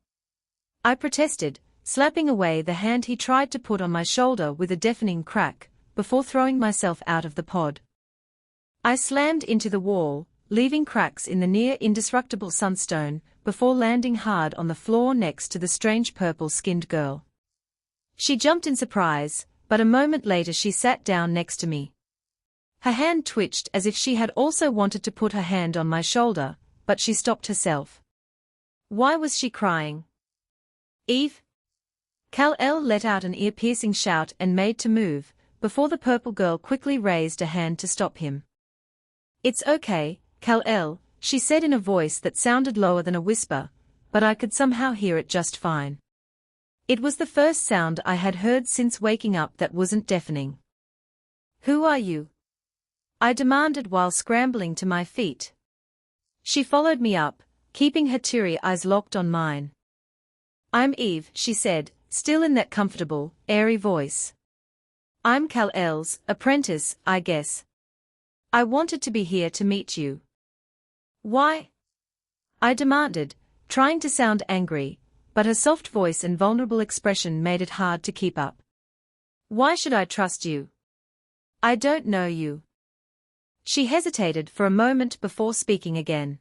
I protested, slapping away the hand he tried to put on my shoulder with a deafening crack, before throwing myself out of the pod. I slammed into the wall, leaving cracks in the near-indestructible sunstone, before landing hard on the floor next to the strange purple-skinned girl. She jumped in surprise, but a moment later she sat down next to me. Her hand twitched as if she had also wanted to put her hand on my shoulder, but she stopped herself. Why was she crying? Eve? Kal-El let out an ear-piercing shout and made to move, before the purple girl quickly raised a hand to stop him. It's okay, Kal-El, she said in a voice that sounded lower than a whisper, but I could somehow hear it just fine. It was the first sound I had heard since waking up that wasn't deafening. Who are you? I demanded while scrambling to my feet. She followed me up, keeping her teary eyes locked on mine. I'm Eve, she said, still in that comfortable, airy voice. I'm Kal-El's apprentice, I guess. I wanted to be here to meet you. Why? I demanded, trying to sound angry, but her soft voice and vulnerable expression made it hard to keep up. Why should I trust you? I don't know you. She hesitated for a moment before speaking again.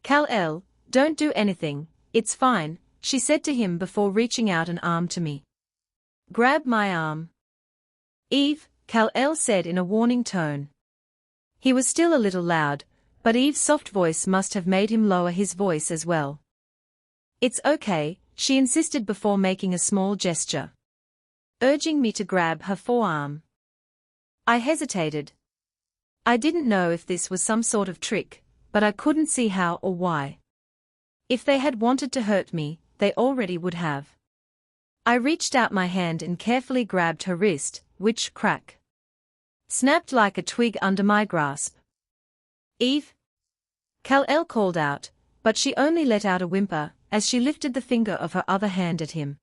Kal-El, Don't do anything, it's fine, she said to him before reaching out an arm to me. Grab my arm. Eve, Kal-El said in a warning tone. He was still a little loud, but Eve's soft voice must have made him lower his voice as well. It's okay, she insisted before making a small gesture, urging me to grab her forearm. I hesitated. I didn't know if this was some sort of trick, but I couldn't see how or why. If they had wanted to hurt me, they already would have. I reached out my hand and carefully grabbed her wrist, which snapped like a twig under my grasp. Eve? Kal-El called out, but she only let out a whimper as she lifted the finger of her other hand at him.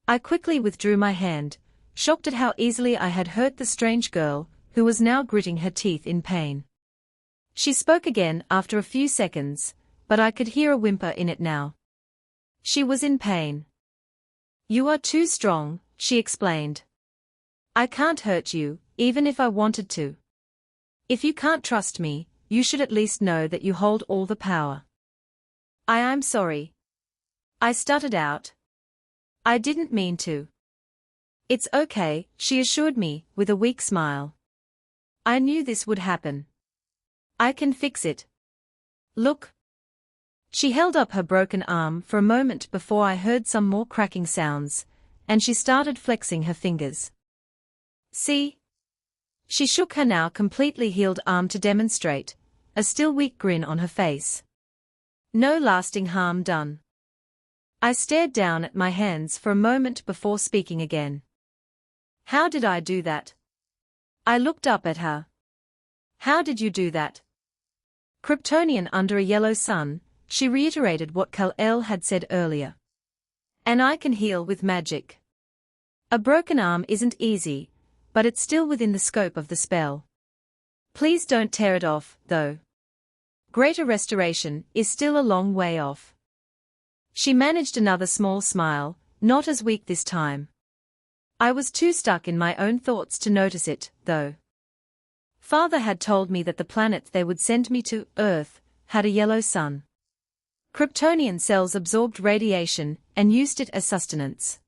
I quickly withdrew my hand, shocked at how easily I had hurt the strange girl, who was now gritting her teeth in pain. She spoke again after a few seconds, but I could hear a whimper in it now. She was in pain. You are too strong, she explained. I can't hurt you, even if I wanted to. If you can't trust me, you should at least know that you hold all the power. I'm sorry. I stuttered out. I didn't mean to. It's okay, she assured me, with a weak smile. I knew this would happen. I can fix it. Look. She held up her broken arm for a moment before I heard some more cracking sounds, and she started flexing her fingers. See? She shook her now completely healed arm to demonstrate, a still weak grin on her face. No lasting harm done. I stared down at my hands for a moment before speaking again. How did I do that? I looked up at her. How did you do that? Kryptonian under a yellow sun, she reiterated what Kal-El had said earlier. And I can heal with magic. A broken arm isn't easy, but it's still within the scope of the spell. Please don't tear it off, though. Greater restoration is still a long way off. She managed another small smile, not as weak this time. I was too stuck in my own thoughts to notice it, though. Father had told me that the planet they would send me to, Earth, had a yellow sun. Kryptonian cells absorbed radiation and used it as sustenance.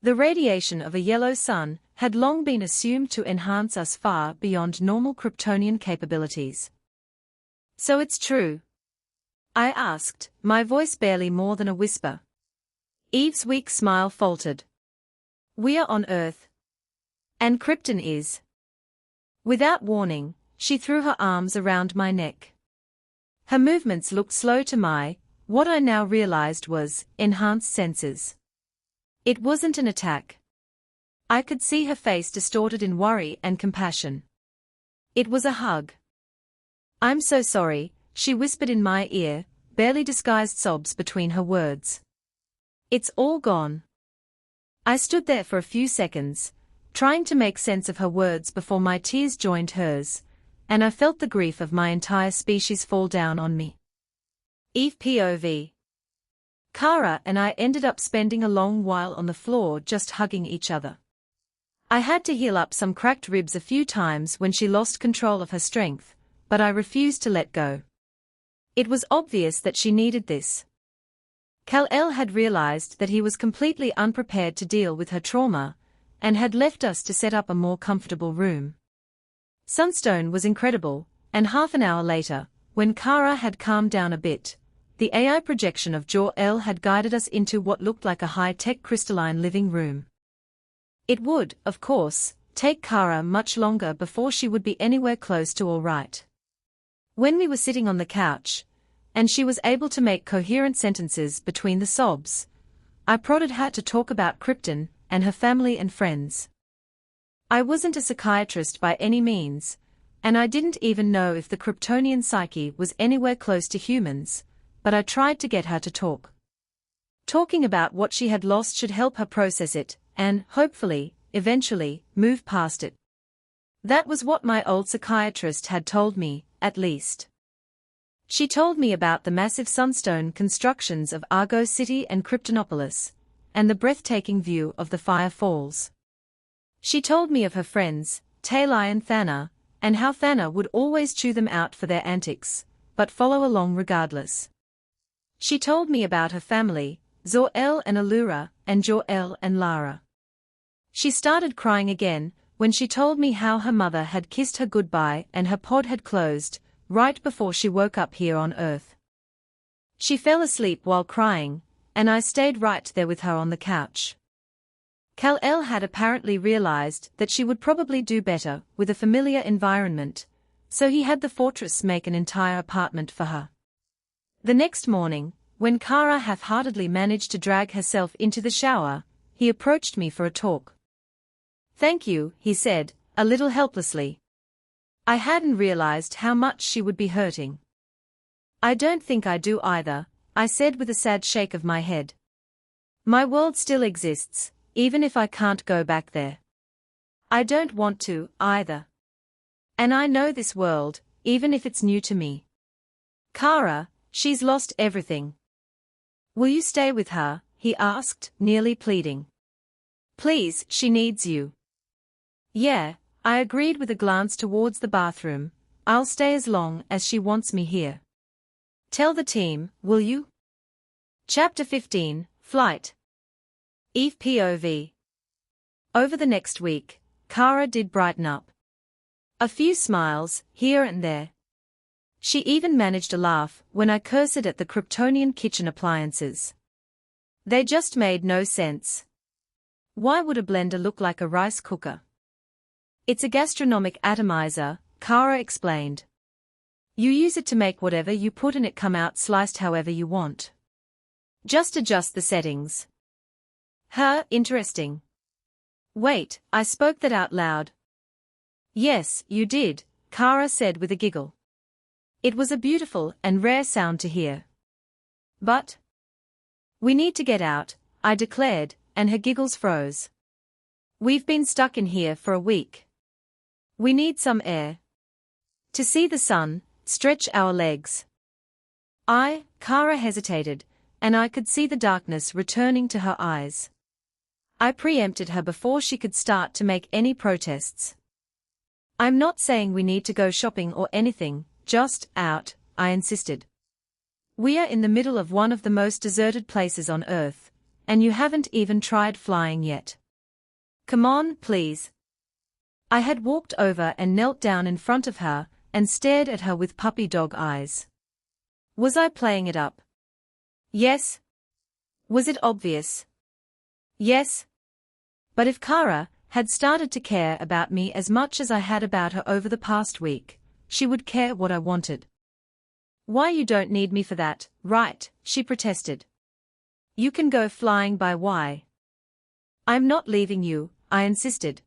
The radiation of a yellow sun had long been assumed to enhance us far beyond normal Kryptonian capabilities. So it's true? I asked, my voice barely more than a whisper. Eve's weak smile faltered. We are on Earth. And Krypton is. Without warning, she threw her arms around my neck. Her movements looked slow to what I now realized was, enhanced senses. It wasn't an attack. I could see her face distorted in worry and compassion. It was a hug. I'm so sorry, she whispered in my ear, barely disguised sobs between her words. It's all gone. I stood there for a few seconds, trying to make sense of her words before my tears joined hers, and I felt the grief of my entire species fall down on me. Eve POV. Kara and I ended up spending a long while on the floor just hugging each other. I had to heal up some cracked ribs a few times when she lost control of her strength, but I refused to let go. It was obvious that she needed this. Kal-El had realized that he was completely unprepared to deal with her trauma, and had left us to set up a more comfortable room. Sunstone was incredible, and half an hour later, when Kara had calmed down a bit, the AI projection of Jor-El had guided us into what looked like a high-tech crystalline living room. It would, of course, take Kara much longer before she would be anywhere close to all right. When we were sitting on the couch, and she was able to make coherent sentences between the sobs, I prodded her to talk about Krypton and her family and friends. I wasn't a psychiatrist by any means, and I didn't even know if the Kryptonian psyche was anywhere close to humans, but I tried to get her to talk. Talking about what she had lost should help her process it, and, hopefully, eventually, move past it. That was what my old psychiatrist had told me, at least. She told me about the massive sunstone constructions of Argo City and Kryptonopolis, and the breathtaking view of the Fire Falls. She told me of her friends, Talai and Thana, and how Thana would always chew them out for their antics, but follow along regardless. She told me about her family, Zor-El and Allura, and Jor-El and Lara. She started crying again when she told me how her mother had kissed her goodbye and her pod had closed, right before she woke up here on Earth. She fell asleep while crying, and I stayed right there with her on the couch. Kal-El had apparently realized that she would probably do better with a familiar environment, so he had the fortress make an entire apartment for her. The next morning, when Kara half-heartedly managed to drag herself into the shower, he approached me for a talk. "Thank you," he said, a little helplessly. I hadn't realized how much she would be hurting. "I don't think I do either," I said with a sad shake of my head. "My world still exists, even if I can't go back there. I don't want to, either. And I know this world, even if it's new to me. Kara, she's lost everything." "Will you stay with her?" he asked, nearly pleading. "Please, she needs you." "Yeah," I agreed with a glance towards the bathroom. "I'll stay as long as she wants me here." "Tell the team, will you?" Chapter 15, Flight. Eve POV. Over the next week, Kara did brighten up. A few smiles, here and there. She even managed a laugh when I cursed at the Kryptonian kitchen appliances. They just made no sense. Why would a blender look like a rice cooker? "It's a gastronomic atomizer," Kara explained. "You use it to make whatever you put in it come out sliced however you want. Just adjust the settings." Interesting. Wait, I spoke that out loud. "Yes, you did," Kara said with a giggle. It was a beautiful and rare sound to hear. "But we need to get out," I declared, and her giggles froze. "We've been stuck in here for a week. We need some air. To see the sun, stretch our legs." Kara hesitated, and I could see the darkness returning to her eyes. I preempted her before she could start to make any protests. "I'm not saying we need to go shopping or anything, just out," I insisted. "We are in the middle of one of the most deserted places on Earth, and you haven't even tried flying yet. Come on, please." I had walked over and knelt down in front of her and stared at her with puppy dog eyes. Was I playing it up? Yes. Was it obvious? Yes. But if Kara had started to care about me as much as I had about her over the past week, she would care what I wanted. "Why, you don't need me for that, right?" she protested. "You can go flying by why?" "I'm not leaving you," I insisted.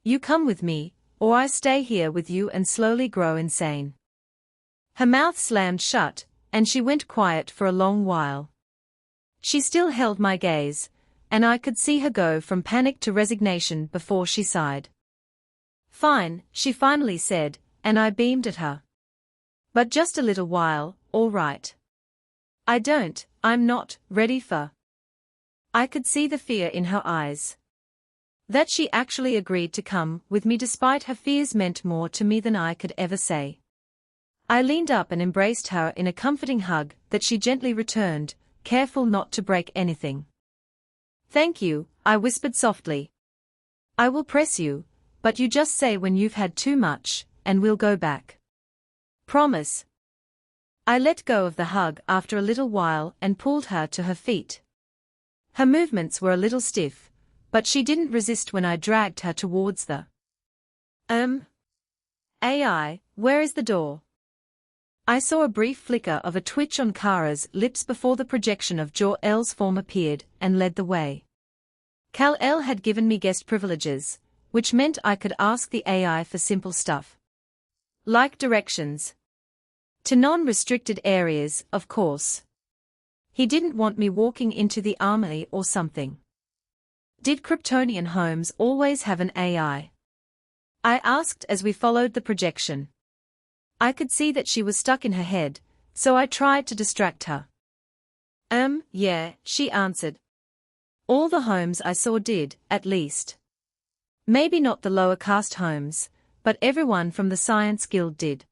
"You come with me, or I stay here with you and slowly grow insane." Her mouth slammed shut, and she went quiet for a long while. She still held my gaze, and I could see her go from panic to resignation before she sighed. "Fine," she finally said, and I beamed at her. "But just a little while, all right?" I'm not ready for." I could see the fear in her eyes. That she actually agreed to come with me despite her fears meant more to me than I could ever say. I leaned up and embraced her in a comforting hug that she gently returned, careful not to break anything. "Thank you," I whispered softly. "I will press you, but you just say when you've had too much, and we'll go back. Promise." I let go of the hug after a little while and pulled her to her feet. Her movements were a little stiff, but she didn't resist when I dragged her towards the AI, where is the door? I saw a brief flicker of a twitch on Kara's lips before the projection of Jor-El's form appeared and led the way. Kal-El had given me guest privileges, which meant I could ask the AI for simple stuff. Like directions. To non-restricted areas, of course. He didn't want me walking into the armory or something. Did Kryptonian homes always have an AI? I asked as we followed the projection. I could see that she was stuck in her head, so I tried to distract her. Yeah, she answered. All the homes I saw did, at least. Maybe not the lower caste homes, but everyone from the Science Guild did.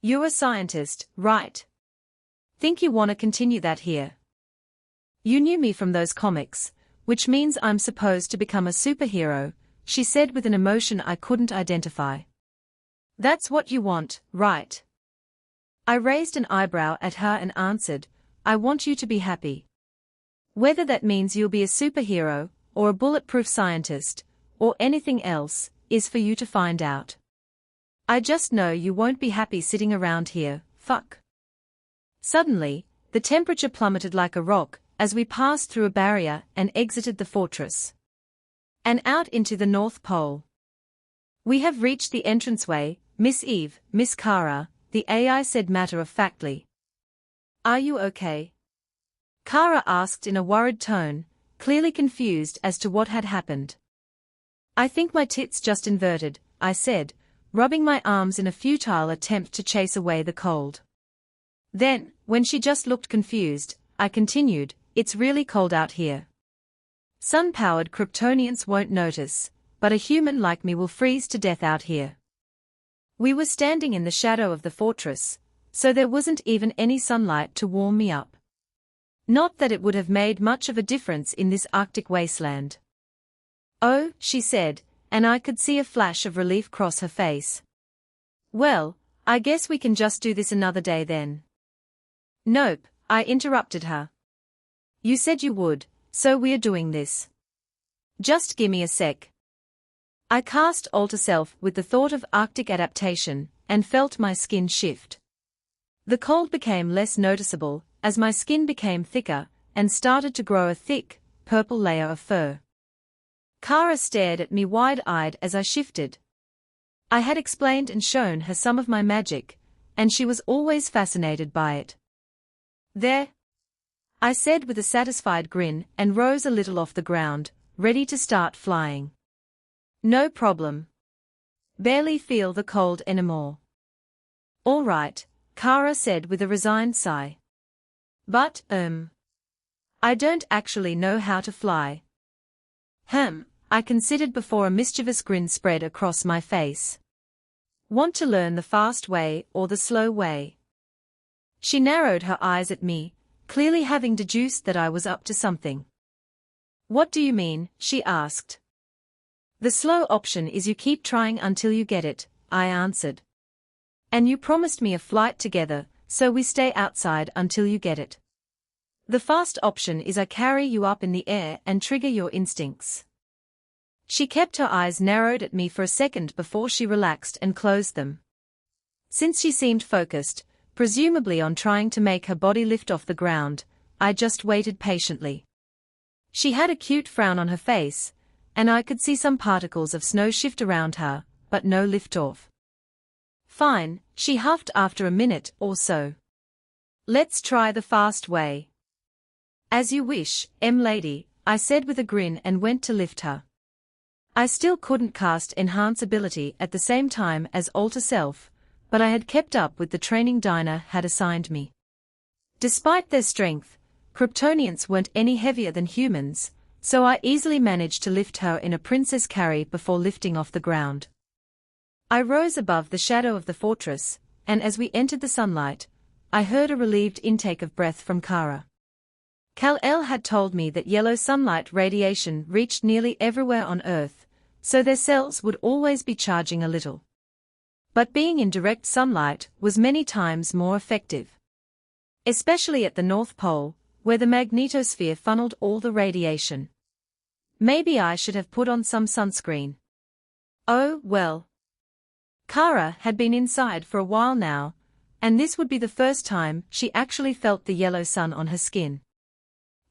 You're a scientist, right? Think you want to continue that here? You knew me from those comics, which means I'm supposed to become a superhero, she said with an emotion I couldn't identify. That's what you want, right? I raised an eyebrow at her and answered, I want you to be happy. Whether that means you'll be a superhero, or a bulletproof scientist, or anything else, is for you to find out. I just know you won't be happy sitting around here, fuck. Suddenly, the temperature plummeted like a rock, as we passed through a barrier and exited the fortress. And out into the North Pole. We have reached the entranceway, Miss Eve, Miss Kara, the AI said matter-of-factly. Are you okay? Kara asked in a worried tone, clearly confused as to what had happened. I think my tits just inverted, I said, rubbing my arms in a futile attempt to chase away the cold. Then, when she just looked confused, I continued, it's really cold out here. Sun-powered Kryptonians won't notice, but a human like me will freeze to death out here. We were standing in the shadow of the fortress, so there wasn't even any sunlight to warm me up. Not that it would have made much of a difference in this Arctic wasteland. Oh, she said, and I could see a flash of relief cross her face. Well, I guess we can just do this another day then. Nope, I interrupted her. You said you would, so we're doing this. Just gimme a sec. I cast Alter Self with the thought of Arctic adaptation, and felt my skin shift. The cold became less noticeable, as my skin became thicker, and started to grow a thick, purple layer of fur. Kara stared at me wide-eyed as I shifted. I had explained and shown her some of my magic, and she was always fascinated by it. There, I said with a satisfied grin and rose a little off the ground, ready to start flying. No problem. Barely feel the cold anymore. All right, Kara said with a resigned sigh. But, I don't actually know how to fly. I considered before a mischievous grin spread across my face. Want to learn the fast way or the slow way? She narrowed her eyes at me, clearly having deduced that I was up to something. What do you mean? She asked. The slow option is you keep trying until you get it, I answered. And you promised me a flight together, so we stay outside until you get it. The fast option is I carry you up in the air and trigger your instincts. She kept her eyes narrowed at me for a second before she relaxed and closed them. Since she seemed focused, presumably on trying to make her body lift off the ground, I just waited patiently. She had a cute frown on her face, and I could see some particles of snow shift around her, but no liftoff. Fine, she huffed after a minute or so. Let's try the fast way. As you wish, lady, I said with a grin and went to lift her. I still couldn't cast Enhance ability at the same time as Alter Self, but I had kept up with the training Dinah had assigned me. Despite their strength, Kryptonians weren't any heavier than humans, so I easily managed to lift her in a princess carry before lifting off the ground. I rose above the shadow of the fortress, and as we entered the sunlight, I heard a relieved intake of breath from Kara. Kal-El had told me that yellow sunlight radiation reached nearly everywhere on Earth, so their cells would always be charging a little. But being in direct sunlight was many times more effective. Especially at the North Pole, where the magnetosphere funneled all the radiation. Maybe I should have put on some sunscreen. Oh, well. Kara had been inside for a while now, and this would be the first time she actually felt the yellow sun on her skin.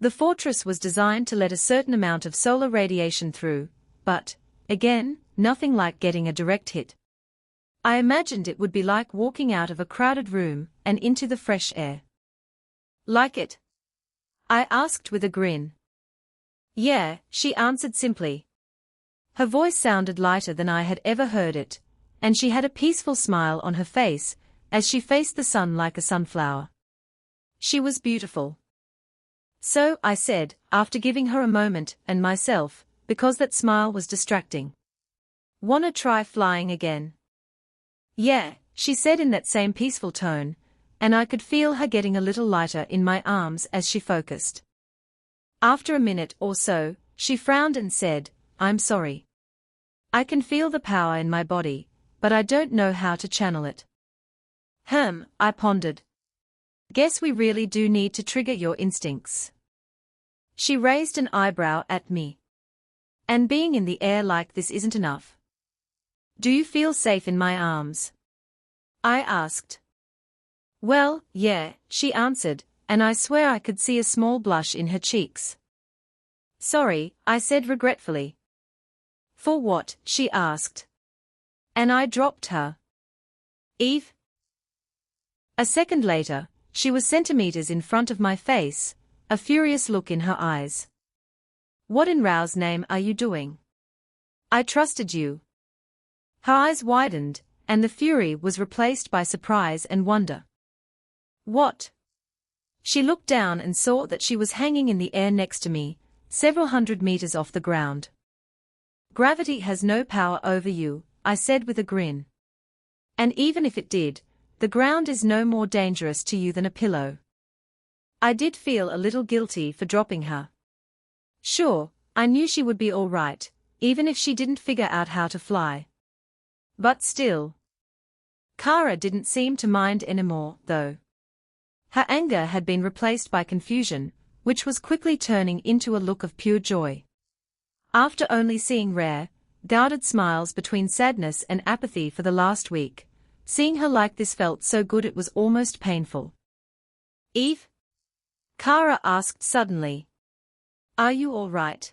The fortress was designed to let a certain amount of solar radiation through, but, again, nothing like getting a direct hit. I imagined it would be like walking out of a crowded room and into the fresh air. Like it? I asked with a grin. Yeah, she answered simply. Her voice sounded lighter than I had ever heard it, and she had a peaceful smile on her face, as she faced the sun like a sunflower. She was beautiful. So, I said, after giving her a moment, and myself, because that smile was distracting. Wanna try flying again? Yeah, she said in that same peaceful tone, and I could feel her getting a little lighter in my arms as she focused. After a minute or so, she frowned and said, "I'm sorry. I can feel the power in my body, but I don't know how to channel it." I pondered. Guess we really do need to trigger your instincts. She raised an eyebrow at me. And being in the air like this isn't enough. Do you feel safe in my arms? I asked. Well, yeah, she answered, and I swear I could see a small blush in her cheeks. Sorry, I said regretfully. For what? She asked. And I dropped her. Eve? A second later, she was centimeters in front of my face, a furious look in her eyes. What in Rao's name are you doing? I trusted you. Her eyes widened, and the fury was replaced by surprise and wonder. What? She looked down and saw that she was hanging in the air next to me, several hundred meters off the ground. Gravity has no power over you, I said with a grin. And even if it did, the ground is no more dangerous to you than a pillow. I did feel a little guilty for dropping her. Sure, I knew she would be all right, even if she didn't figure out how to fly. But still. Kara didn't seem to mind anymore, though. Her anger had been replaced by confusion, which was quickly turning into a look of pure joy. After only seeing rare, guarded smiles between sadness and apathy for the last week, seeing her like this felt so good it was almost painful. Eve? Kara asked suddenly. Are you all right?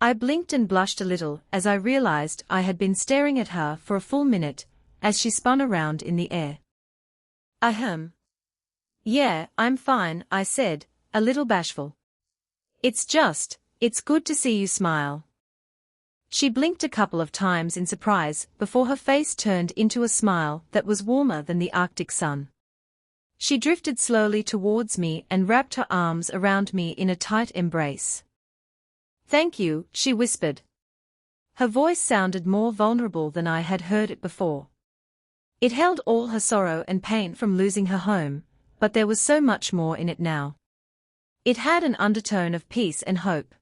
I blinked and blushed a little as I realized I had been staring at her for a full minute, as she spun around in the air. Ahem. Yeah, I'm fine, I said, a little bashful. It's good to see you smile. She blinked a couple of times in surprise before her face turned into a smile that was warmer than the Arctic sun. She drifted slowly towards me and wrapped her arms around me in a tight embrace. Thank you, she whispered. Her voice sounded more vulnerable than I had heard it before. It held all her sorrow and pain from losing her home, but there was so much more in it now. It had an undertone of peace and hope.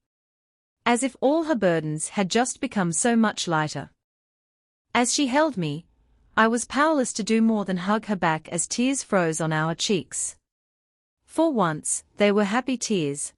As if all her burdens had just become so much lighter. As she held me, I was powerless to do more than hug her back as tears froze on our cheeks. For once, they were happy tears.